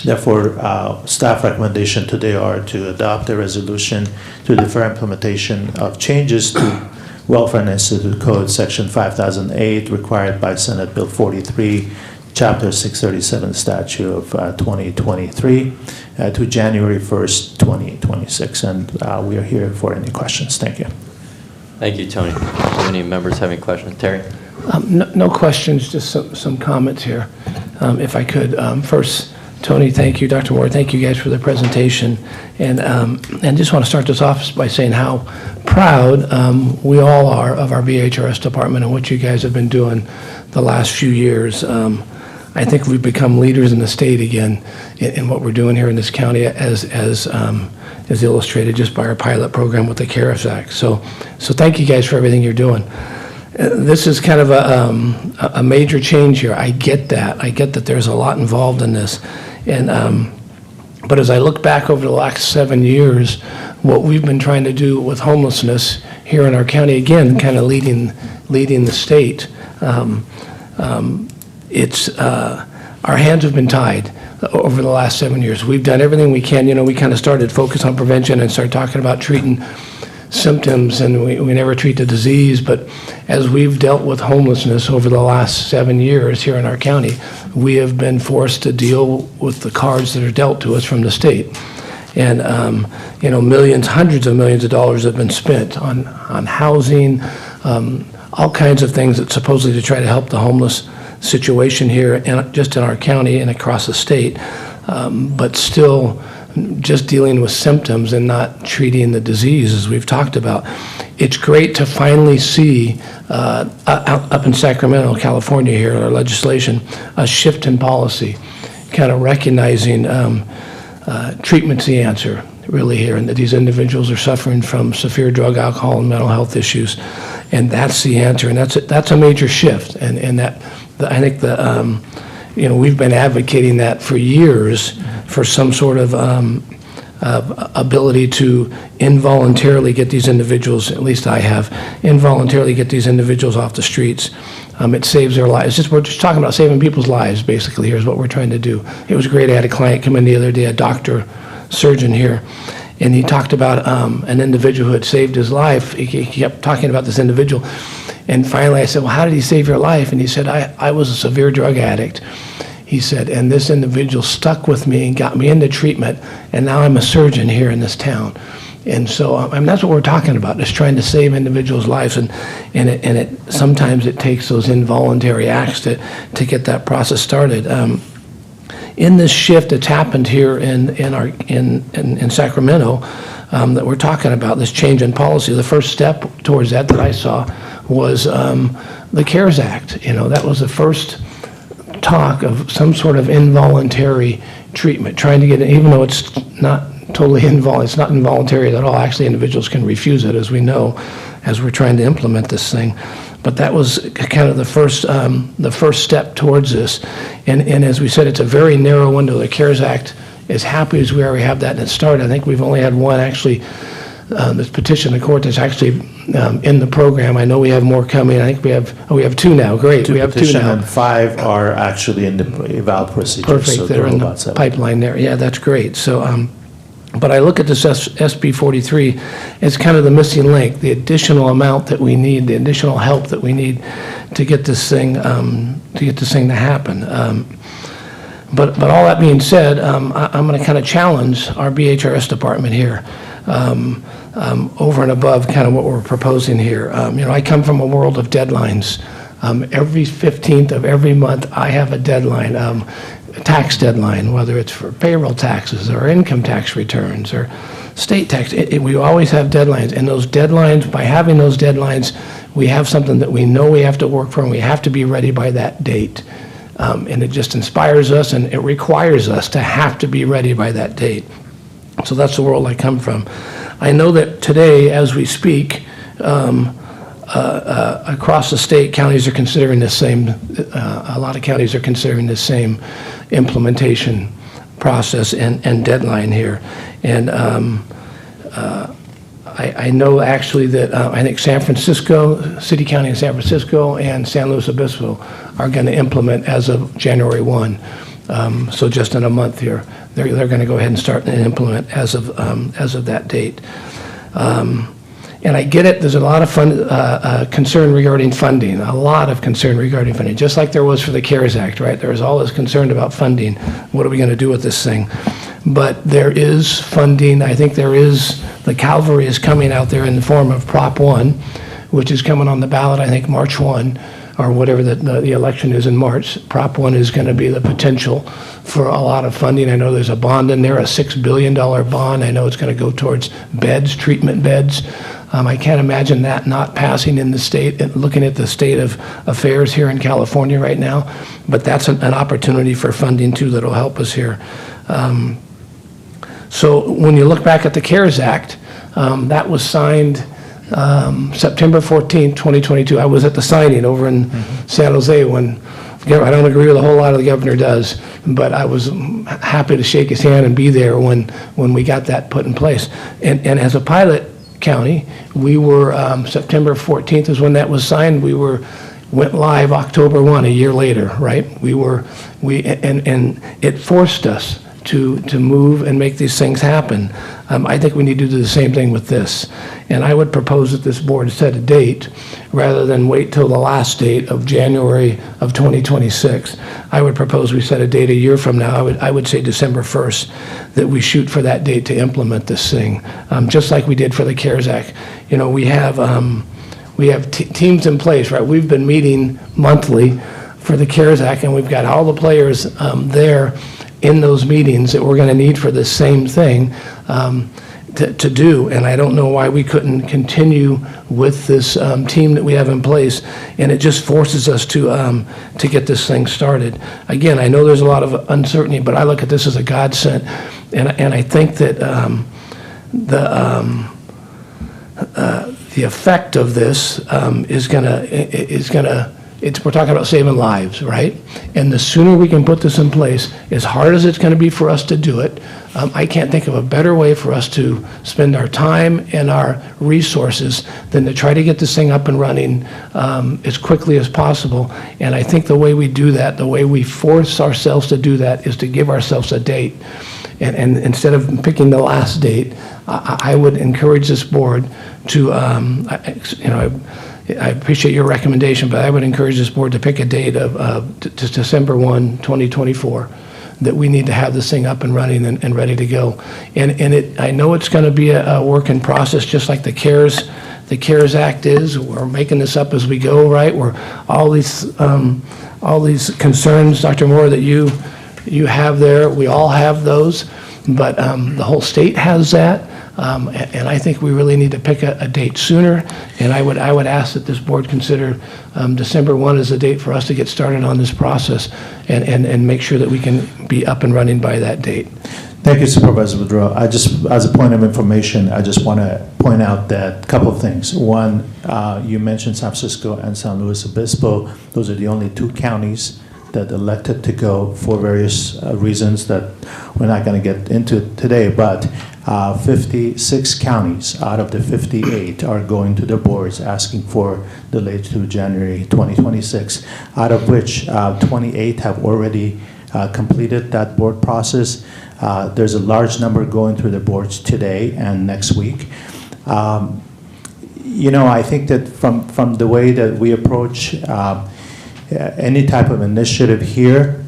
Therefore, staff recommendation today are to adopt a resolution to defer implementation of changes to Welfare and Institute Code Section 5008 required by Senate Bill 43, Chapter 637 Statute of 2023 to January 1st, 2026. And we are here for any questions. Thank you. Thank you, Tony. Do any members have any questions? Terry? No questions, just some comments here, if I could. First, Tony, thank you. Dr. Moore, thank you guys for the presentation. And just want to start this off by saying how proud we all are of our BHRS department and what you guys have been doing the last few years. I think we've become leaders in the state again in what we're doing here in this county, as illustrated just by our pilot program with the CARES Act. So thank you guys for everything you're doing. This is kind of a major change here. I get that. I get that there's a lot involved in this. And but as I look back over the last 7 years, what we've been trying to do with homelessness here in our county, again, kind of leading the state, our hands have been tied over the last 7 years. We've done everything we can. You know, we kind of started focus on prevention and started talking about treating symptoms, and we never treat the disease. But as we've dealt with homelessness over the last 7 years here in our county, we have been forced to deal with the cards that are dealt to us from the state. And you know, millions, hundreds of millions of dollars have been spent on housing, all kinds of things that supposedly to try to help the homeless situation here, and just in our county and across the state. But still, just dealing with symptoms and not treating the disease, as we've talked about. It's great to finally see up in Sacramento, California here, our legislation, a shift in policy, kind of recognizing treatment's the answer, really here, and that these individuals are suffering from severe drug, alcohol, and mental health issues, and that's the answer, and that's a major shift, and that I think we've been advocating that for years for some sort of ability to involuntarily get these individuals, at least I have, involuntarily get these individuals off the streets. It saves their lives. We're just talking about saving people's lives, basically, here's what we're trying to do. It was great. I had a client come in the other day, a doctor, surgeon here, and he talked about an individual who had saved his life. He kept talking about this individual, and finally I said, well, how did he save your life? And he said, I was a severe drug addict. He said, and this individual stuck with me and got me into treatment, and now I'm a surgeon here in this town. And so that's what we're talking about, is trying to save individuals' lives, and sometimes it takes those involuntary acts to get that process started. In this shift that's happened here in Sacramento, that we're talking about, this change in policy, the first step towards that I saw was the CARES Act. That was the first talk of some sort of involuntary treatment, trying to get it, even though it's not totally it's not involuntary at all. Actually, individuals can refuse it, as we know, as we're trying to implement this thing. But that was kind of the first step towards this. And as we said, it's a very narrow window. The CARES Act, as happy as we are, we have that and it started. I think we've only had one actually that's petitioned the court that's actually in the program. I know we have more coming. I think we have two now. Great, we have two now. And 5 are actually in the eval procedure. Perfect, so they're in the about 7. pipeline there. Yeah, that's great. So, but I look at this SB 43 as kind of the missing link, the additional amount that we need, the additional help that we need to get this thing to happen. But all that being said, I'm going to kind of challenge our BHRS department here, over and above kind of what we're proposing here. I come from a world of deadlines. Every 15th of every month, I have a deadline. A tax deadline, whether it's for payroll taxes or income tax returns or state tax. We always have deadlines, and those deadlines, by having those deadlines, we have something that we know we have to work for, and we have to be ready by that date. And it just inspires us, and it requires us to have to be ready by that date. So that's the world I come from. I know that today, as we speak, across the state, counties are considering the same, a lot of counties are considering the same implementation process and deadline here. And I know actually that I think San Francisco, City County in San Francisco and San Luis Obispo are going to implement as of January 1. So just in a month here, they're going to go ahead and start and implement as of that date. And I get it, there's a lot of concern regarding funding, a lot of concern regarding funding, just like there was for the CARES Act, right? There was always concern about funding. What are we going to do with this thing? But there is funding. I think the cavalry is coming out there in the form of Prop 1, which is coming on the ballot, I think, March 1, or whatever the election is in March. Prop 1 is going to be the potential for a lot of funding. I know there's a bond in there, a $6 billion bond. I know it's going to go towards beds, treatment beds. I can't imagine that not passing in the state, looking at the state of affairs here in California right now. But that's an opportunity for funding, too, that'll help us here. So when you look back at the CARES Act, that was signed September 14th, 2022. I was at the signing over in San Jose when, I don't agree with a whole lot of the governor does, but I was happy to shake his hand and be there when we got that put in place. And as a pilot county, we were, September 14th is when that was signed. Went live October 1, a year later, right? And it forced us to move and make these things happen. I think we need to do the same thing with this. And I would propose that this board set a date rather than wait till the last date of January of 2026. I would propose we set a date a year from now. I would say December 1st, that we shoot for that date to implement this thing, just like we did for the CARES Act. We have teams in place, right? We've been meeting monthly for the CARES Act, and we've got all the players there in those meetings that we're going to need for the same thing to do, and I don't know why we couldn't continue with this team that we have in place, and it just forces us to get this thing started. Again, I know there's a lot of uncertainty, but I look at this as a godsend, and I think that the effect of this is gonna. We're talking about saving lives, right? And the sooner we can put this in place, as hard as it's going to be for us to do it, I can't think of a better way for us to spend our time and our resources than to try to get this thing up and running as quickly as possible. And I think the way we do that, the way we force ourselves to do that, is to give ourselves a date. And instead of picking the last date, I would encourage this board to, I appreciate your recommendation, but I would encourage this board to pick a date of December 1, 2024, that we need to have this thing up and running and ready to go. And I know it's going to be a work in process, just like the CARES Act is. We're making this up as we go, right? We're all these concerns, Dr. Moore, that you have there. We all have those, but the whole state has that. And I think we really need to pick a date sooner, and I would ask that this board consider December 1 as a date for us to get started on this process and make sure that we can be up and running by that date. Thank you, Supervisor Boudreau. As a point of information, I just want to point out that a couple of things. One, you mentioned San Francisco and San Luis Obispo. Those are the only two counties that elected to go for various reasons that we're not going to get into today, but 56 counties out of the 58 are going to the boards asking for delayed to January 2026, out of which 28 have already completed that board process. There's a large number going through the boards today and next week. I think that from the way that we approach any type of initiative here,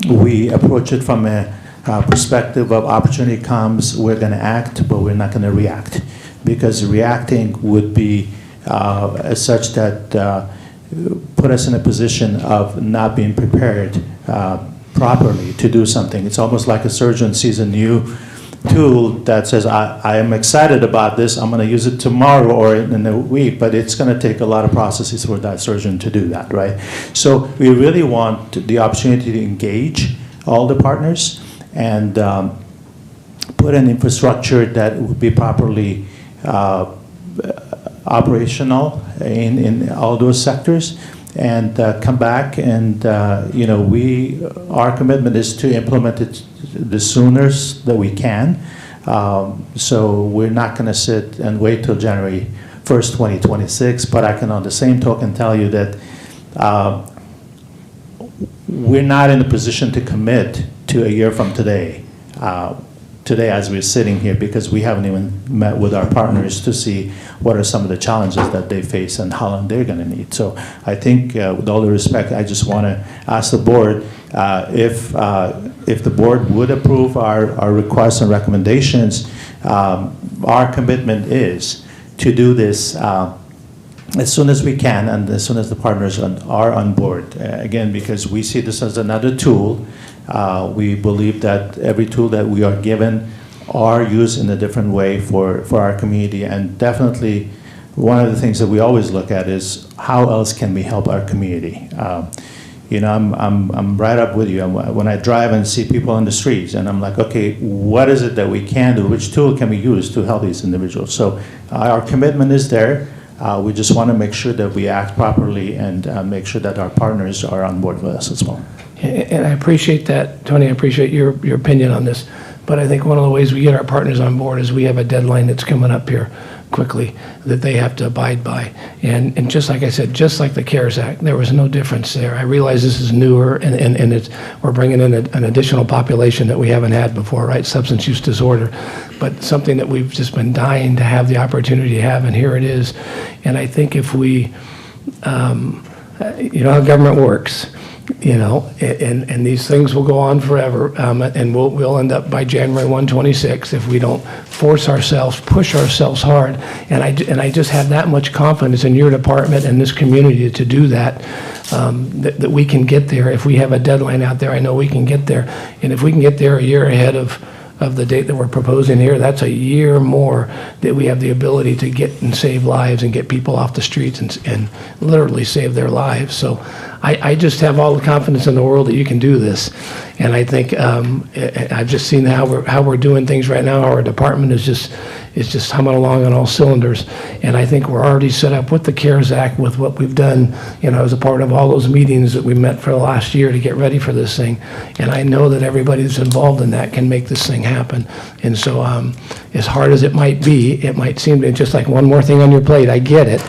we approach it from a perspective of opportunity comes, we're going to act, but we're not going to react, because reacting would be as such that put us in a position of not being prepared properly to do something. It's almost like a surgeon sees a new tool that says, I am excited about this, I'm going to use it tomorrow or in a week, but it's going to take a lot of processes for that surgeon to do that, right? So we really want the opportunity to engage all the partners and put an infrastructure that would be properly operational in all those sectors, and come back and our commitment is to implement it the soonest that we can. So we're not going to sit and wait till January 1st, 2026, but I can on the same token tell you that we're not in a position to commit to a year from today, as we're sitting here, because we haven't even met with our partners to see what are some of the challenges that they face and how long they're going to need. So I think, with all due respect, I just want to ask the board if the board would approve our requests and recommendations. Our commitment is to do this as soon as we can and as soon as the partners are on board. Again, because we see this as another tool. We believe that every tool that we are given are used in a different way for our community, and definitely one of the things that we always look at is how else can we help our community. I'm right up with you. When I drive and see people on the streets, and I'm like, okay, what is it that we can do? Which tool can we use to help these individuals? So our commitment is there. We just want to make sure that we act properly and make sure that our partners are on board with us as well. And I appreciate that, Tony. I appreciate your opinion on this. But I think one of the ways we get our partners on board is we have a deadline that's coming up here quickly that they have to abide by. And just like I said, just like the CARES Act, there was no difference there. I realize this is newer, and we're bringing in an additional population that we haven't had before, right? Substance use disorder, but something that we've just been dying to have the opportunity to have, and here it is. And I think if we, you know how government works. And these things will go on forever, and we'll end up by January 1, 26 if we don't force ourselves, push ourselves hard. And I just have that much confidence in your department and this community to do that, that we can get there. If we have a deadline out there, I know we can get there. And if we can get there a year ahead of the date that we're proposing here, that's a year more that we have the ability to get and save lives and get people off the streets and literally save their lives. So I just have all the confidence in the world that you can do this. And I think I've just seen how we're doing things right now. Our department is just humming along on all cylinders. And I think we're already set up with the CARES Act, with what we've done, as a part of all those meetings that we met for the last year to get ready for this thing. And I know that everybody that's involved in that can make this thing happen. And so as hard as it might be, it might seem to just like one more thing on your plate. I get it.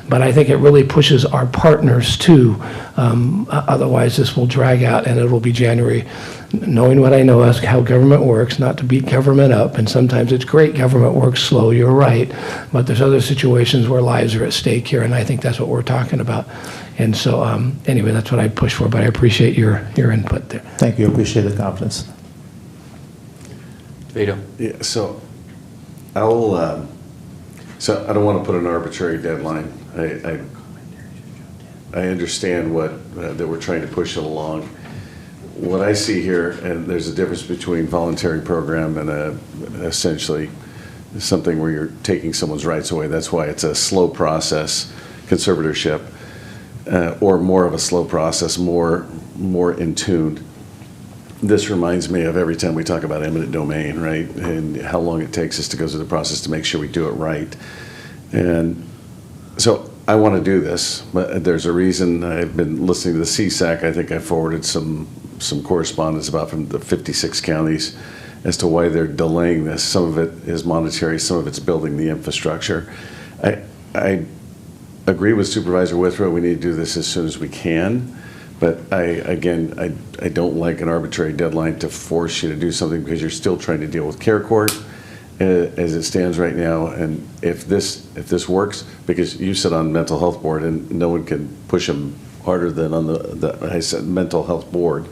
But I think it really pushes our partners too. Otherwise, this will drag out and it will be January. Knowing what I know as how government works, not to beat government up, and sometimes it's great government works slow, you're right, but there's other situations where lives are at stake here, and I think that's what we're talking about. And so, anyway, that's what I push for, but I appreciate your input there. Thank you. Appreciate the confidence. Vito. Yeah, so I'll, so I don't want to put an arbitrary deadline. I understand that we're trying to push it along. What I see here, and there's a difference between voluntary program and essentially something where you're taking someone's rights away. That's why it's a slow process, conservatorship, or more of a slow process, more in tune. This reminds me of every time we talk about eminent domain, right? And how long it takes us to go through the process to make sure we do it right. And so I want to do this, but there's a reason. I've been listening to the CSAC. I think I forwarded some correspondence about from the 56 counties as to why they're delaying this. Some of it is monetary, some of it's building the infrastructure. I agree with Supervisor Withrow, we need to do this as soon as we can, but I don't like an arbitrary deadline to force you to do something because you're still trying to deal with care court as it stands right now. And if this works, because you sit on mental health board and no one can push them harder than on the mental health board.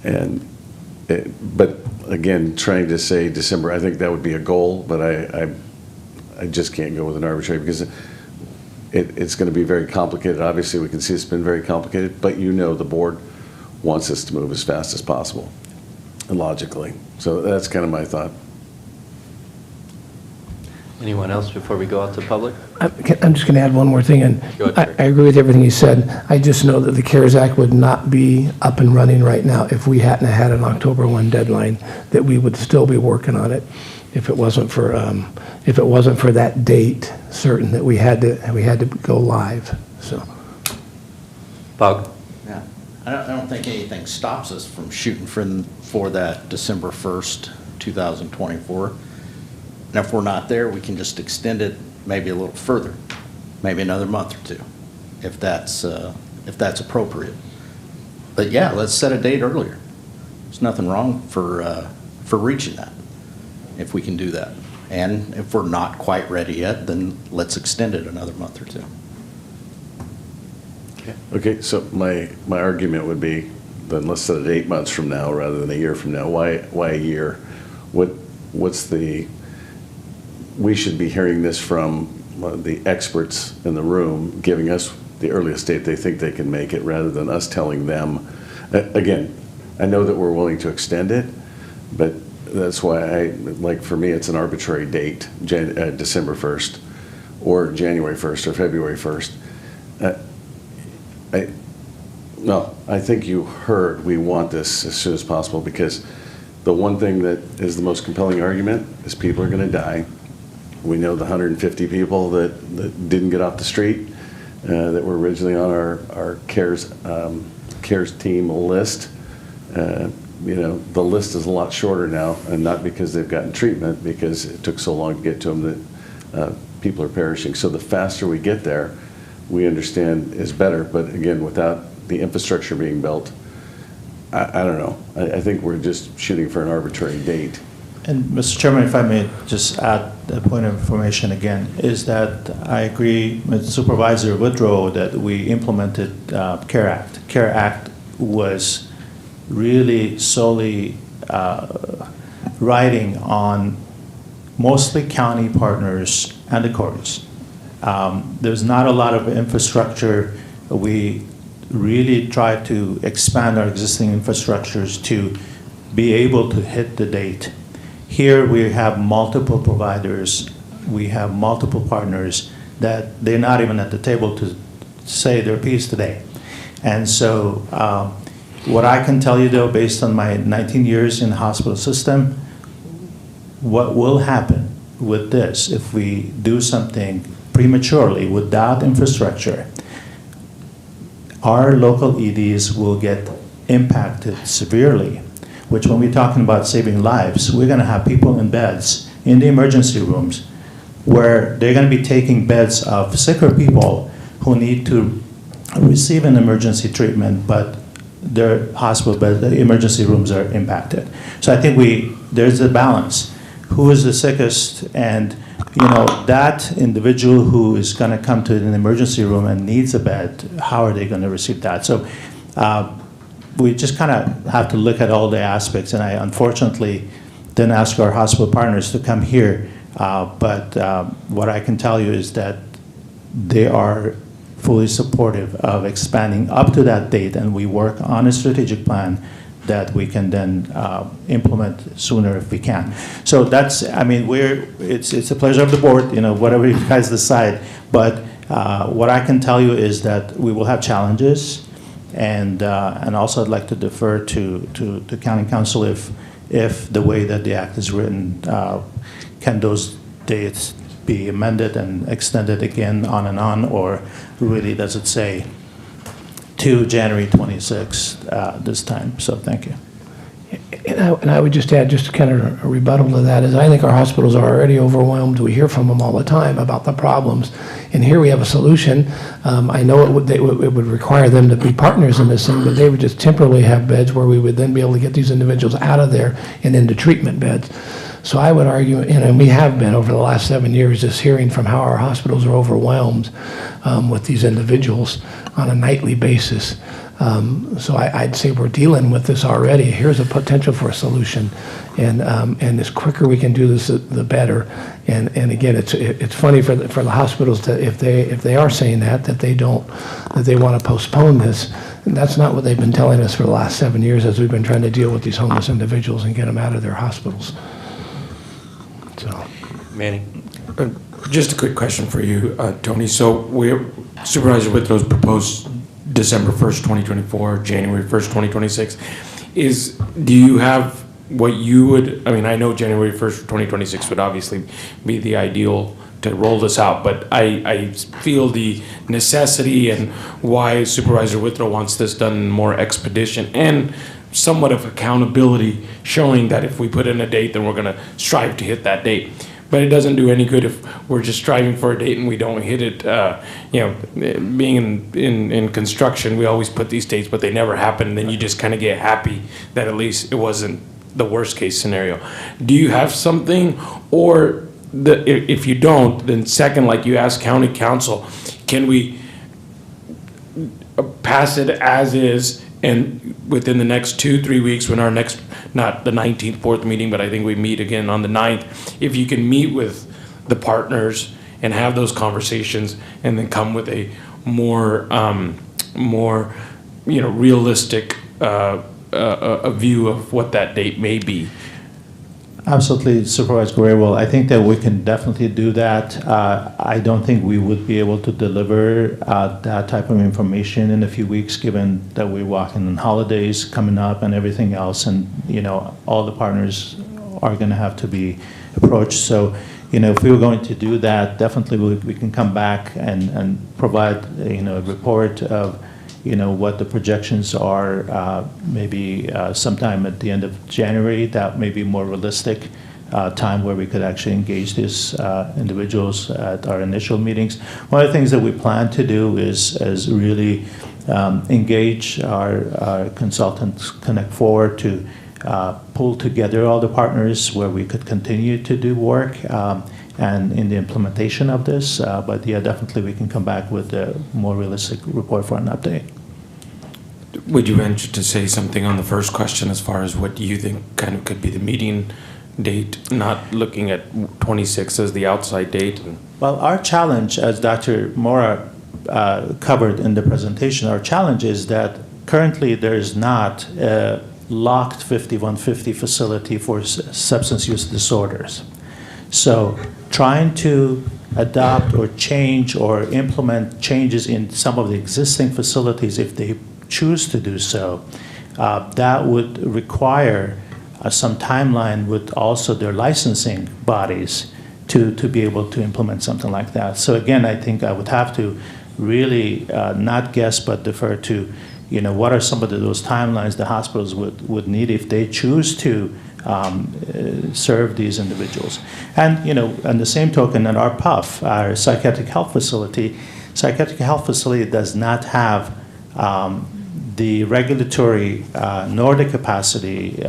But again, trying to say December, I think that would be a goal, but I just can't go with an arbitrary because it's going to be very complicated. Obviously, we can see it's been very complicated, but the board wants us to move as fast as possible, and logically. So that's kind of my thought. Anyone else before we go out to public? I'm just going to add one more thing, and Go ahead, I agree with everything you said. I just know that the CARES Act would not be up and running right now if we hadn't had an October 1 deadline, that we would still be working on it if it wasn't for that date certain that we had to go live. So, Bob? Yeah, I don't think anything stops us from shooting for that December 1st, 2024. And if we're not there, we can just extend it maybe a little further, maybe another month or two, if that's appropriate. But yeah, let's set a date earlier. There's nothing wrong for reaching that, if we can do that. And if we're not quite ready yet, then let's extend it another month or two. Okay, so my argument would be, then let's set it 8 months from now rather than a year from now. Why a year? We should be hearing this from the experts in the room, giving us the earliest date they think they can make it, rather than us telling them. Again, I know that we're willing to extend it, but that's why for me, it's an arbitrary date, December 1st, or January 1st, or February 1st. I think you heard we want this as soon as possible, because the one thing that is the most compelling argument is people are going to die. We know the 150 people that didn't get off the street that were originally on our CARES team list. The list is a lot shorter now, and not because they've gotten treatment, because it took so long to get to them that people are perishing. So the faster we get there, we understand is better. But again, without the infrastructure being built, I don't know. I think we're just shooting for an arbitrary date. And Mr. Chairman, if I may just add a point of information again, is that I agree with Supervisor Woodrow that we implemented CARE Act. CARE Act was really solely riding on mostly county partners and the courts. There's not a lot of infrastructure. We really try to expand our existing infrastructures to be able to hit the date. Here we have multiple providers, we have multiple partners that they're not even at the table to say their piece today. And so what I can tell you though, based on my 19 years in the hospital system, what will happen with this if we do something prematurely without infrastructure, our local EDs will get impacted severely, which when we're talking about saving lives, we're gonna have people in beds in the emergency rooms where they're gonna be taking beds of sicker people who need to receive an emergency treatment, but their hospital beds, the emergency rooms are impacted. So I think there's a balance. Who is the sickest? And that individual who is going to come to an emergency room and needs a bed, how are they going to receive that? So we just kind of have to look at all the aspects. And I unfortunately didn't ask our hospital partners to come here. But what I can tell you is that they are fully supportive of expanding up to that date, and we work on a strategic plan that we can then implement sooner if we can. So that's, it's a pleasure of the board, whatever you guys decide. But what I can tell you is that we will have challenges, and also I'd like to defer to the county council if the way that the act is written, can those dates be amended and extended again on and on, or really does it say to January 26th this time? So thank you. And I would just add, just kind of a rebuttal to that, is I think our hospitals are already overwhelmed. We hear from them all the time about the problems. And here we have a solution. I know it would require them to be partners in this thing, but they would just temporarily have beds where we would then be able to get these individuals out of there and into treatment beds. So I would argue, and we have been over the last 7 years, just hearing from how our hospitals are overwhelmed with these individuals on a nightly basis. So I'd say we're dealing with this already. Here's a potential for a solution, and the quicker we can do this, the better. And again, it's funny for the hospitals that if they are saying that they want to postpone this. And that's not what they've been telling us for the last 7 years as we've been trying to deal with these homeless individuals and get them out of their hospitals. So, Manny. Just a quick question for you, Tony. So Supervisor Withrow's proposed December 1st, 2024, January 1st, 2026. Do you have what you would, I know January 1st, 2026 would obviously be the ideal to roll this out, but I feel the necessity and why Supervisor Withrow wants this done more expedition and somewhat of accountability, showing that if we put in a date, then we're going to strive to hit that date. But it doesn't do any good if we're just striving for a date and we don't hit it. Being in construction, we always put these dates, but they never happen. And then you just kind of get happy that at least it wasn't the worst case scenario. Do you have something, or if you don't, then second, like you asked county council, can we pass it as is, and within the next 2-3 weeks, when our next, not the 19th, 4th meeting, but I think we meet again on the 9th, if you can meet with the partners and have those conversations and then come with a more realistic a view of what that date may be. Absolutely, Supervisor Guerrero. I think that we can definitely do that. I don't think we would be able to deliver that type of information in a few weeks, given that we're walking on holidays coming up and everything else, and all the partners are going to have to be approached. So, if we were going to do that, definitely we can come back and provide a report of what the projections are, maybe sometime at the end of January. That may be more realistic time where we could actually engage these individuals at our initial meetings. One of the things that we plan to do is really engage our consultants, Connect Forward, to pull together all the partners where we could continue to do work and in the implementation of this. But yeah, definitely we can come back with a more realistic report for an update. would you venture to say something on the first question as far as what you think kind of could be the meeting date, not looking at 26 as the outside date? Well, our challenge, as Dr. Mora covered in the presentation, our challenge is that currently there is not a locked 5150 facility for substance use disorders. So trying to adopt or change or implement changes in some of the existing facilities, if they choose to do so, that would require some timeline with also their licensing bodies to be able to implement something like that. So again, I think I would have to really not guess but defer to, what are some of those timelines the hospitals would need if they choose to serve these individuals. And, on the same token, in our PUF, our psychiatric health facility does not have the regulatory nor the capacity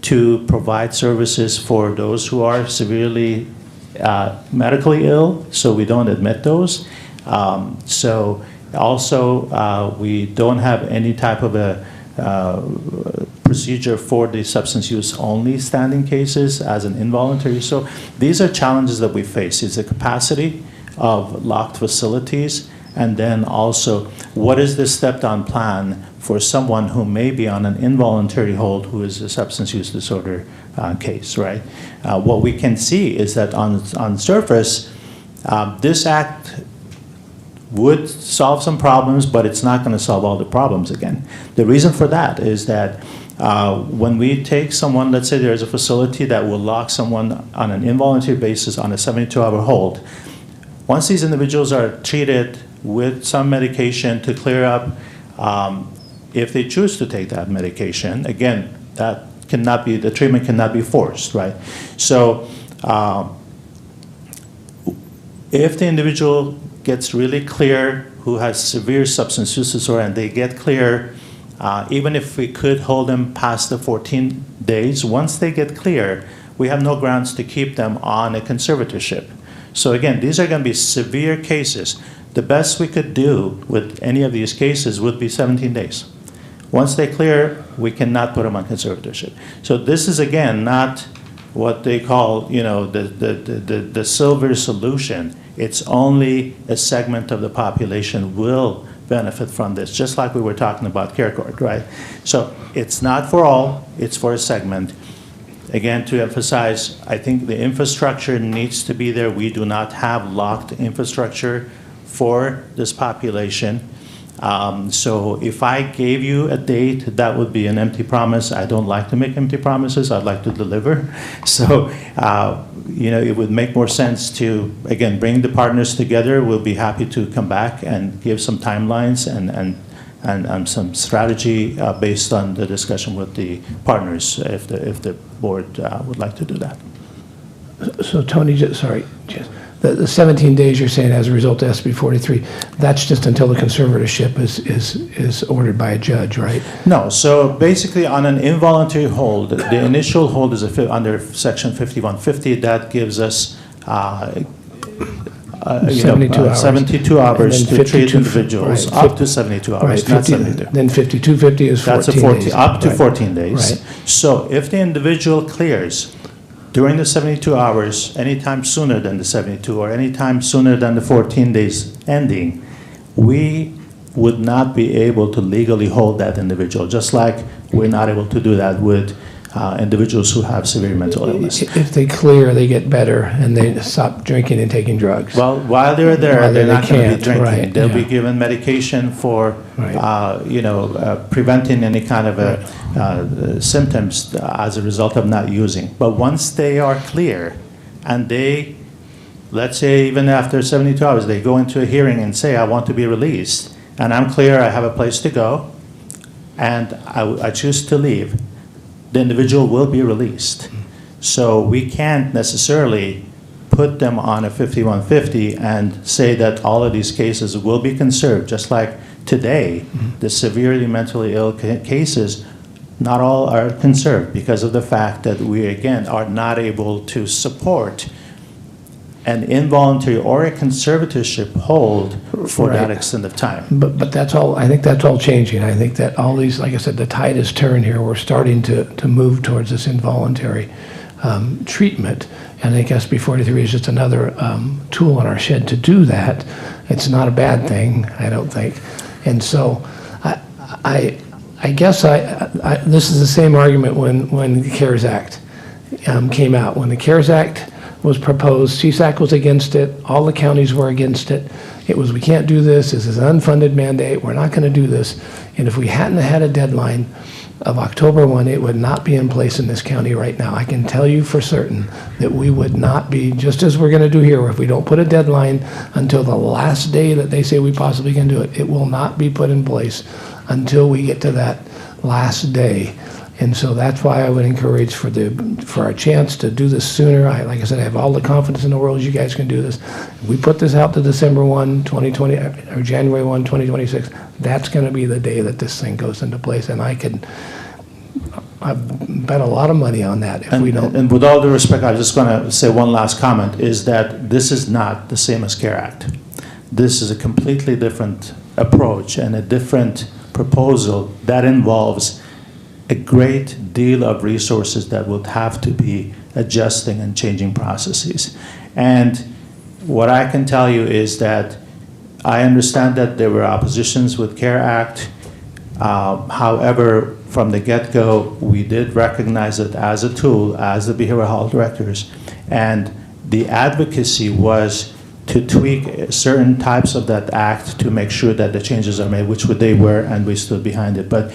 to provide services for those who are severely medically ill, so we don't admit those. So also, we don't have any type of a procedure for the substance use only standing cases as an involuntary. So these are challenges that we face. It's the capacity of locked facilities, and then also what is the step-down plan for someone who may be on an involuntary hold who is a substance use disorder case, right? What we can see is that on surface, this act would solve some problems, but it's not going to solve all the problems again. The reason for that is that when we take someone, let's say there's a facility that will lock someone on an involuntary basis on a 72-hour hold, once these individuals are treated with some medication to clear up, if they choose to take that medication, again, that cannot be, the treatment cannot be forced, right? So if the individual gets really clear, who has severe substance use disorder, and they get clear, even if we could hold them past the 14 days, once they get clear, we have no grounds to keep them on a conservatorship. So again, these are going to be severe cases. The best we could do with any of these cases would be 17 days. Once they clear, we cannot put them on conservatorship. So this is, again, not what they call, the silver solution. It's only a segment of the population will benefit from this, just like we were talking about care court, right? So it's not for all, it's for a segment. Again, to emphasize, I think the infrastructure needs to be there. We do not have locked infrastructure for this population. So if I gave you a date, that would be an empty promise. I don't like to make empty promises. I'd like to deliver. So, it would make more sense to, again, bring the partners together. We'll be happy to come back and give some timelines and some strategy based on the discussion with the partners if the board would like to do that. So Tony, the 17 days you're saying as a result of SB 43, that's just until the conservatorship is ordered by a judge, right? No, so basically on an involuntary hold, the initial hold is under section 5150. That gives us 72 hours to treat individuals, right, up to 72 hours, right, not 72. Then 5250 is 14 days. Up to right. 14 days. Right. So if the individual clears during the 72 hours, anytime sooner than the 72 or anytime sooner than the 14 days ending, we would not be able to legally hold that individual, just like we're not able to do that with individuals who have severe mental illness. If they clear, they get better and they stop drinking and taking drugs. Well, while they're there, they're not going to be drinking. Right, They'll be given medication for, preventing any kind of symptoms as a result of not using. But once they are clear and they, let's say even after 72 hours, they go into a hearing and say, I want to be released, and I'm clear, I have a place to go, and I choose to leave, the individual will be released. So we can't necessarily put them on a 5150 and say that all of these cases will be conserved, just like today, the severely mentally ill cases, not all are conserved because of the fact that we, again, are not able to support an involuntary or a conservatorship hold for that Right. extent of time. But that's all, I think that's all changing. I think that all these, like I said, the tide has turned here. We're starting to move towards this involuntary treatment. And I think SB 43 is just another tool in our shed to do that. It's not a bad thing, I don't think. And so I guess this is the same argument when the CARES Act came out. When the CARES Act was proposed, CSAC was against it, all the counties were against it. It was, we can't do this is an unfunded mandate, we're not gonna do this. And if we hadn't had a deadline of October 1, it would not be in place in this county right now. I can tell you for certain that we would not be, just as we're gonna do here, where if we don't put a deadline until the last day that they say we possibly can do it, it will not be put in place until we get to that last day. And so that's why I would encourage for our chance to do this sooner. Like I said, I have all the confidence in the world you guys can do this. If we put this out to December 1, 2020, or January 1, 2026, that's going to be the day that this thing goes into place. And I've bet a lot of money on that if we don't. And with all due respect, I'm just going to say one last comment, is that this is not the same as CARE Act. This is a completely different approach and a different proposal that involves a great deal of resources that would have to be adjusting and changing processes. And what I can tell you is that I understand that there were oppositions with CARE Act. However, from the get-go, we did recognize it as a tool, as the behavioral health directors, and the advocacy was to tweak certain types of that act to make sure that the changes are made, which they were, and we stood behind it. But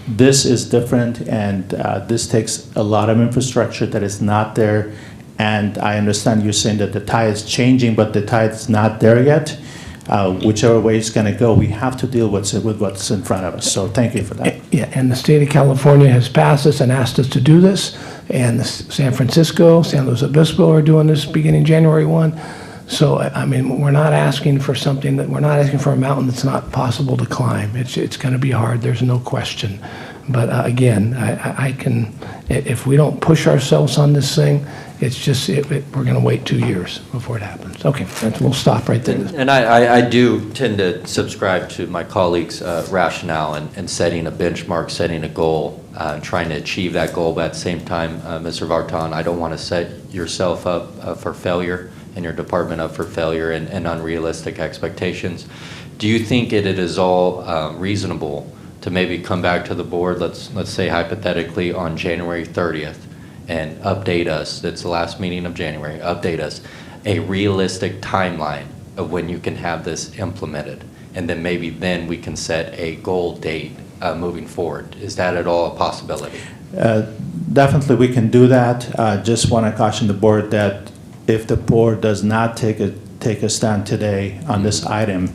this is different, and this takes a lot of infrastructure that is not there. And I understand you're saying that the tide is changing, but the tide is not there yet. Whichever way it's going to go, we have to deal with what's in front of us. So thank you for that. Yeah, and the state of California has passed this and asked us to do this. And San Francisco, San Luis Obispo are doing this beginning January 1. So, I mean, we're not asking for something we're not asking for a mountain that's not possible to climb. It's going to be hard, there's no question. But again, if we don't push ourselves on this thing, it's just, we're going to wait 2 years before it happens. Okay, we'll stop right there. And I do tend to subscribe to my colleagues' rationale in setting a benchmark, setting a goal, trying to achieve that goal. But at the same time, Mr. Vartan, I don't want to set yourself up for failure and your department up for failure and unrealistic expectations. Do you think it is all reasonable to maybe come back to the board, let's say hypothetically on January 30th, and update us, that's the last meeting of January, update us a realistic timeline of when you can have this implemented, and then maybe then we can set a goal date moving forward? Is that at all a possibility? Definitely we can do that. Just want to caution the board that if the board does not take a stand today on this item,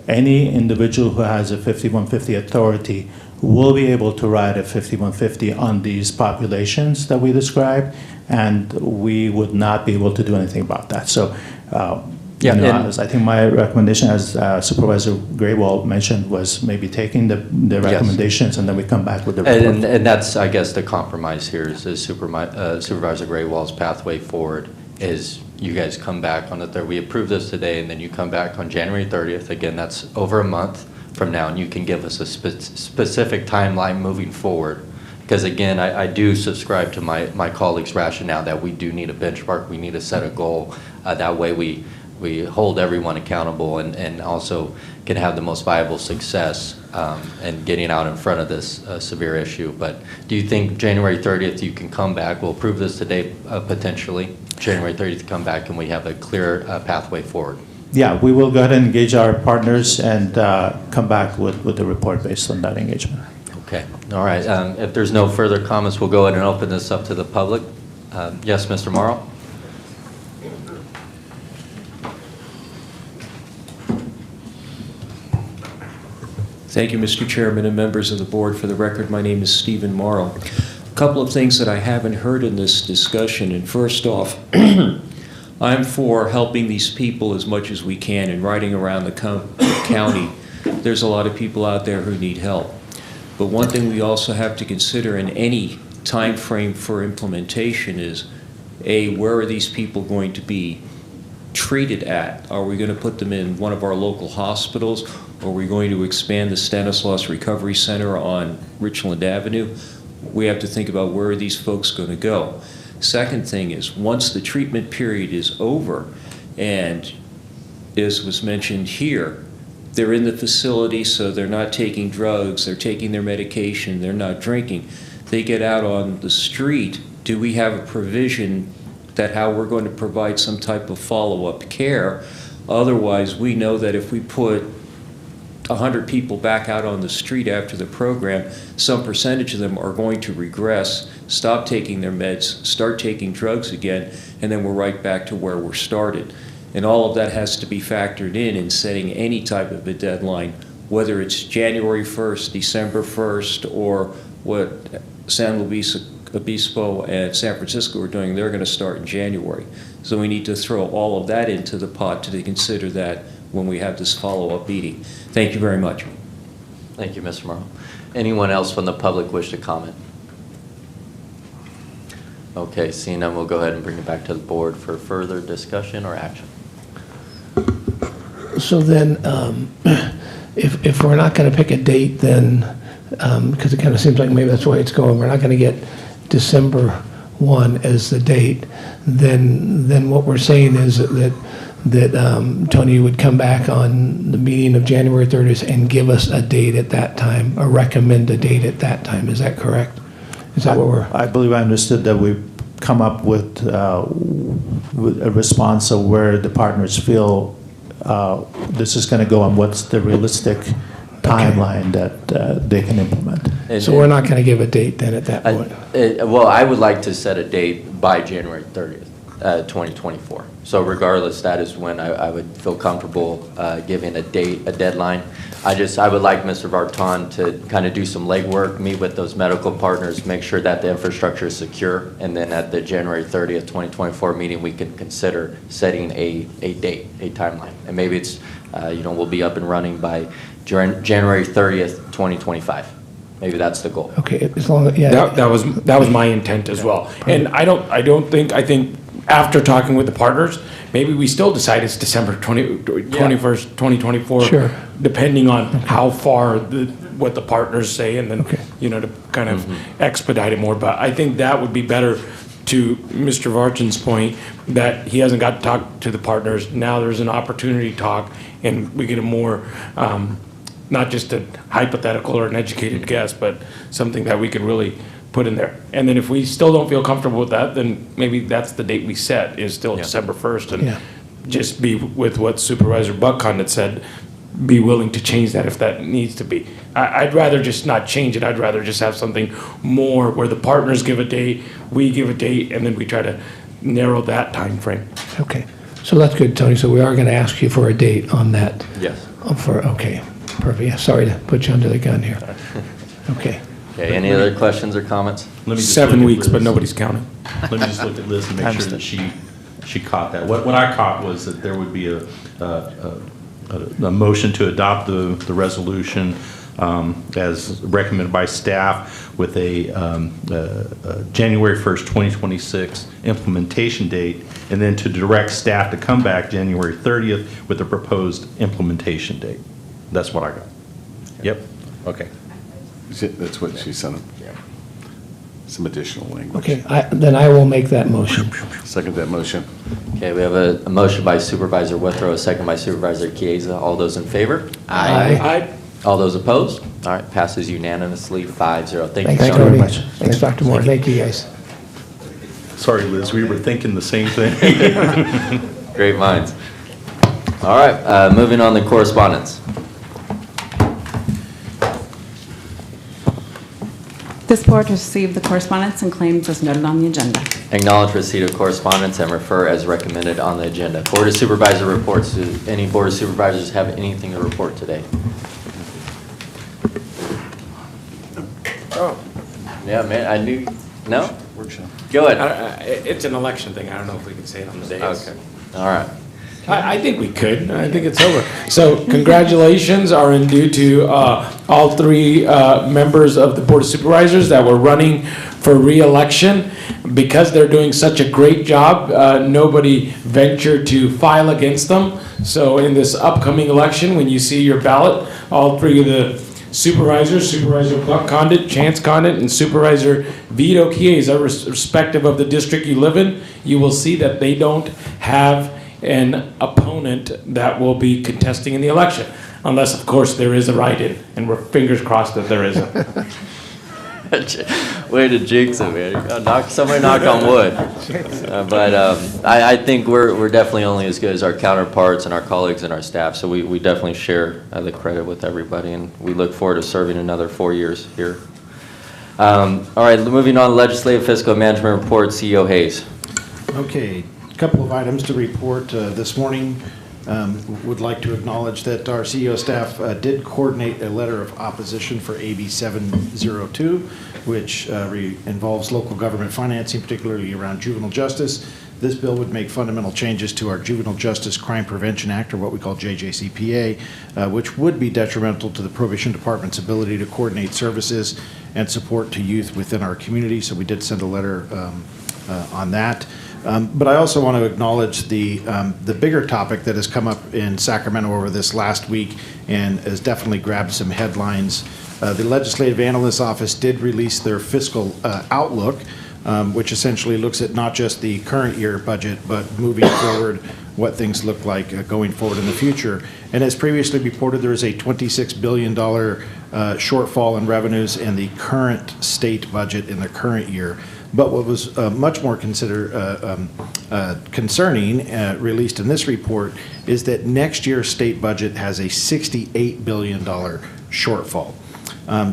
any individual who has a 5150 authority will be able to write a 5150 on these populations that we described, and we would not be able to do anything about that. So, I think my recommendation, as Supervisor Graywall mentioned, was maybe taking the recommendations, and then we come back with the report. And that's, I guess, the compromise here is Supervisor Graywall's pathway forward is you guys come back on the 3rd. We approve this today, and then you come back on January 30th. Again, that's over a month from now, and you can give us a specific timeline moving forward. Because again, I do subscribe to my colleagues' rationale that we do need a benchmark. We need to set a goal. That way we hold everyone accountable and also can have the most viable success in getting out in front of this severe issue. But do you think January 30th you can come back? We'll approve this today potentially. January 30th come back and we have a clear pathway forward. Yeah, we will go ahead and engage our partners and come back with the report based on that engagement. Okay, all right. If there's no further comments, we'll go ahead and open this up to the public. Yes, Mr. Morrow? Thank you, Mr. Chairman and members of the board. For the record, my name is Stephen Morrow. A couple of things that I haven't heard in this discussion, and first off, I'm for helping these people as much as we can, and riding around the county, there's a lot of people out there who need help. But one thing we also have to consider in any time frame for implementation is where are these people going to be treated at? Are we going to put them in one of our local hospitals? Are we going to expand the Stanislaus Recovery Center on Richland Avenue? We have to think about where are these folks going to go. Second thing is, once the treatment period is over, and as was mentioned here, they're in the facility, so they're not taking drugs, they're taking their medication, they're not drinking. They get out on the street. Do we have a provision that how we're going to provide some type of follow-up care? Otherwise, we know that if we put 100 people back out on the street after the program, some percentage of them are going to regress, stop taking their meds, start taking drugs again, and then we're right back to where we're started. And all of that has to be factored in setting any type of a deadline, whether it's January 1st, December 1st, or what San Luis Obispo and San Francisco are doing, they're going to start in January. So we need to throw all of that into the pot to consider that when we have this follow-up meeting. Thank you very much. Thank you, Mr. Morrow. Anyone else from the public wish to comment? Okay, seeing none, we'll go ahead and bring it back to the board for further discussion or action. So then, if we're not going to pick a date, then, because it kind of seems like maybe that's the way it's going, we're not going to get December 1 as the date, then what we're saying is that Tony would come back on the meeting of January 30th and give us a date at that time, or recommend a date at that time. Is that correct? Is that what we're? I believe I understood that we come up with a response of where the partners feel this is going to go and what's the realistic timeline that they can implement. So we're not going to give a date then at that point? Well, I would like to set a date by January 30th, 2024. So regardless, that is when I would feel comfortable giving a date, a deadline. I would like Mr. Vartan to kind of do some legwork, meet with those medical partners, make sure that the infrastructure is secure, and then at the January 30th, 2024 meeting, we can consider setting a date, a timeline. And maybe it's, we'll be up and running by January 30th, 2025. Maybe that's the goal. Okay, as long as, yeah. That was my intent as well. And I think after talking with the partners, maybe we still decide it's December 21st, 2024. Sure. Depending on how far what the partners say, and then, to kind of expedite it more. But I think that would be better, to Mr. Varchin's point, that he hasn't got to talk to the partners. Now there's an opportunity to talk, and we get a more, not just a hypothetical or an educated guess, but something that we could really put in there. And then if we still don't feel comfortable with that, then maybe that's the date we set, is still December 1st. And just be with what Supervisor Buckcon had said, be willing to change that if that needs to be. I'd rather just not change it. I'd rather just have something more where the partners give a date, we give a date, and then we try to narrow that time frame. Okay, so that's good, Tony. So we are going to ask you for a date on that. Yes. Okay, perfect. Yeah, sorry to put you under the gun here. Okay. Okay, any other questions or comments? 7 weeks, but nobody's counting. Let me just look at Liz and make sure that she caught that. What I caught was that there would be a motion to adopt the resolution as recommended by staff with a January 1st, 2026 implementation date, and then to direct staff to come back January 30th with a proposed implementation date. That's what I got. Yep. Okay. That's what she sent him. Some additional language. Okay, then I will make that motion. Second that motion. Okay, we have a motion by Supervisor Withrow, a second by Supervisor Chiesa. All those in favor? Aye. All those opposed? All right, passes unanimously, 5-0. Thank you, Thanks Tony. very much. Thanks, Dr. Moore. Thank you, guys. Sorry, Liz, we were thinking the same thing. Great minds. All right, moving on to correspondence. This board received the correspondence and claims as noted on the agenda. Acknowledge receipt of correspondence and refer as recommended on the agenda. Board of Supervisor reports. Do any Board of Supervisors have anything to report today? Oh. Yeah, man, I knew. No? Workshop. Go ahead. It's an election thing. I don't know if we can say it on the day. Okay. All right. I think we could. I think it's over. So congratulations are in due to all three members of the Board of Supervisors that were running for re-election. Because they're doing such a great job, nobody ventured to file against them. So in this upcoming election, when you see your ballot, all three of the supervisors, Supervisor Condit, Chance Condit, and Supervisor Vito Chiesa, respective of the district you live in, you will see that they don't have an opponent that will be contesting in the election. Unless, of course, there is a write-in, and we're fingers crossed that there isn't. Way to jinx it, man. Somebody knock on wood. But I think we're definitely only as good as our counterparts and our colleagues and our staff, so we definitely share the credit with everybody, and we look forward to serving another 4 years here. All right, moving on, Legislative Fiscal Management Report, CEO Hayes. Okay, a couple of items to report this morning. Would like to acknowledge that our CEO staff did coordinate a letter of opposition for AB 702, which involves local government financing, particularly around juvenile justice. This bill would make fundamental changes to our Juvenile Justice Crime Prevention Act, or what we call JJCPA, which would be detrimental to the Probation Department's ability to coordinate services and support to youth within our community. So we did send a letter on that. But I also want to acknowledge the bigger topic that has come up in Sacramento over this last week and has definitely grabbed some headlines. The Legislative Analyst's Office did release their fiscal outlook, which essentially looks at not just the current year budget, but moving forward, what things look like going forward in the future. And as previously reported, there is a $26 billion shortfall in revenues in the current state budget in the current year. But what was much more concerning, released in this report, is that next year's state budget has a $68 billion shortfall.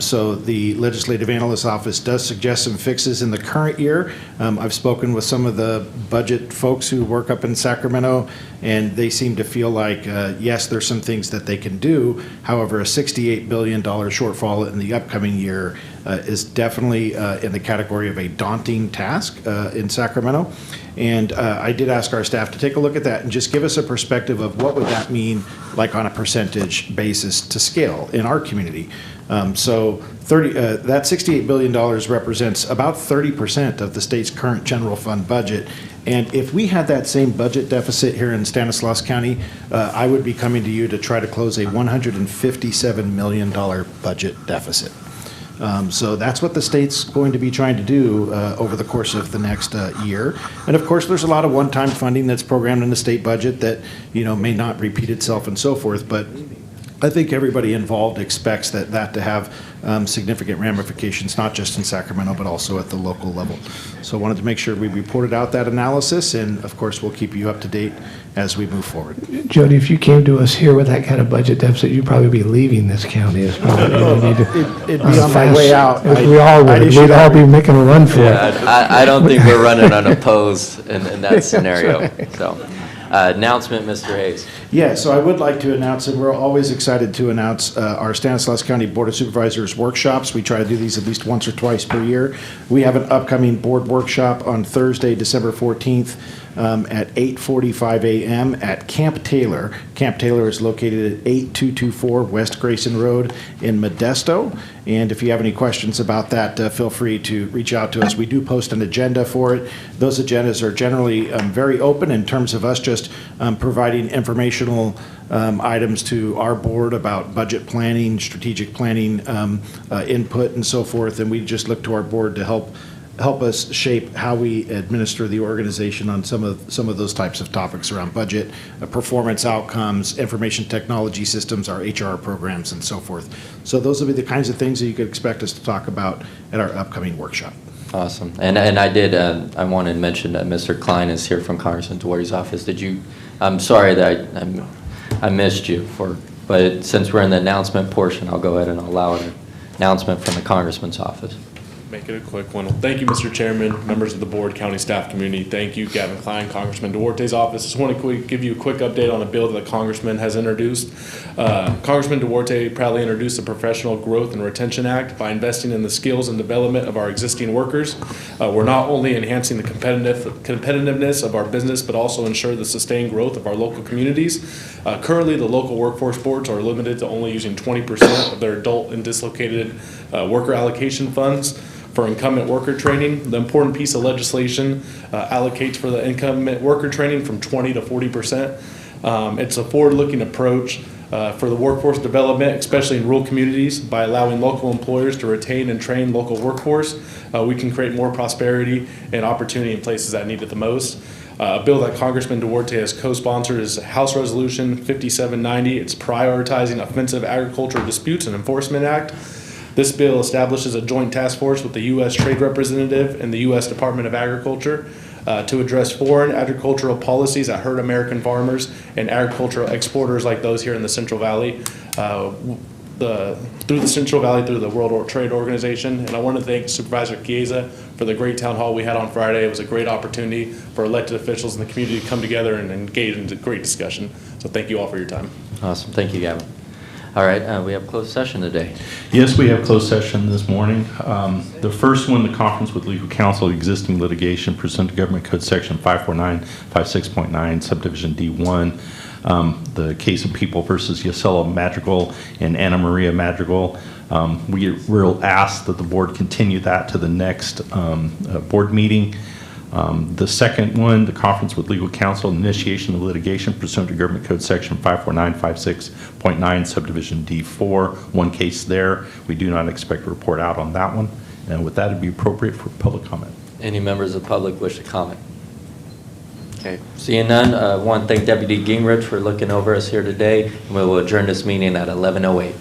So the Legislative Analyst's Office does suggest some fixes in the current year. I've spoken with some of the budget folks who work up in Sacramento, and they seem to feel like, yes, there's some things that they can do. However, a $68 billion shortfall in the upcoming year is definitely in the category of a daunting task in Sacramento. And I did ask our staff to take a look at that and just give us a perspective of what would that mean, like on a percentage basis to scale in our community. So that $68 billion represents about 30% of the state's current general fund budget. And if we had that same budget deficit here in Stanislaus County, I would be coming to you to try to close a $157 million budget deficit. So that's what the state's going to be trying to do over the course of the next year. And of course, there's a lot of one-time funding that's programmed in the state budget that, may not repeat itself and so forth. But I think everybody involved expects that to have significant ramifications, not just in Sacramento, but also at the local level. So I wanted to make sure we reported out that analysis, and of course, we'll keep you up to date as we move forward. Jody, if you came to us here with that kind of budget deficit, you'd probably be leaving this county. It'd be on my way out. We all would. We'd all be making a run for it. I don't think we're running unopposed in that scenario. So, announcement, Mr. Hayes. Yeah, so I would like to announce, and we're always excited to announce our Stanislaus County Board of Supervisors workshops. We try to do these at least once or twice per year. We have an upcoming board workshop on Thursday, December 14th at 8:45 a.m. at Camp Taylor. Camp Taylor is located at 8224 West Grayson Road in Modesto. And if you have any questions about that, feel free to reach out to us. We do post an agenda for it. Those agendas are generally very open in terms of us just providing informational items to our board about budget planning, strategic planning, input, and so forth. And we just look to our board to help us shape how we administer the organization on some of those types of topics around budget, performance outcomes, information technology systems, our HR programs, and so forth. So those will be the kinds of things that you could expect us to talk about at our upcoming workshop. Awesome. And I wanted to mention that Mr. Klein is here from Congressman Dewey's office. I'm sorry that I missed you but since we're in the announcement portion, I'll go ahead and allow an announcement from the Congressman's office. Make it a quick one. Thank you, Mr. Chairman, members of the board, county staff, community. Thank you, Gavin Klein, Congressman Duarte's office. Just want to give you a quick update on a bill that the Congressman has introduced. Congressman Duarte proudly introduced the Professional Growth and Retention Act by investing in the skills and development of our existing workers. We're not only enhancing the competitiveness of our business, but also ensure the sustained growth of our local communities. Currently, the local workforce boards are limited to only using 20% of their adult and dislocated worker allocation funds for incumbent worker training. The important piece of legislation allocates for the incumbent worker training from 20 to 40%. It's a forward-looking approach for the workforce development, especially in rural communities. By allowing local employers to retain and train local workforce, we can create more prosperity and opportunity in places that need it the most. A bill that Congressman Duarte has co-sponsored is House Resolution 5790. It's prioritizing offensive agricultural disputes and enforcement act. This bill establishes a joint task force with the U.S. Trade Representative and the U.S. Department of Agriculture to address foreign agricultural policies that hurt American farmers and agricultural exporters like those here in the Central Valley. Through the Central Valley, through the World Trade Organization. And I want to thank Supervisor Chiesa for the great town hall we had on Friday. It was a great opportunity for elected officials in the community to come together and engage in a great discussion. So thank you all for your time. Awesome. Thank you, Gavin. All right, we have closed session today. Yes, we have closed session this morning. The first one, the conference with legal counsel, existing litigation pursuant to Government Code Section 54956.9, Subdivision D1. The case of People versus Yacela Madrigal and Anna Maria Madrigal. We will ask that the board continue that to the next board meeting. The second one, the conference with legal counsel, initiation of litigation pursuant to Government Code Section 54956.9, Subdivision D4. One case there. We do not expect a report out on that one. And with that, it'd be appropriate for public comment. Any members of the public wish to comment? Okay, seeing none, I want to thank Deputy Gingrich for looking over us here today, and we will adjourn this meeting at 11:08.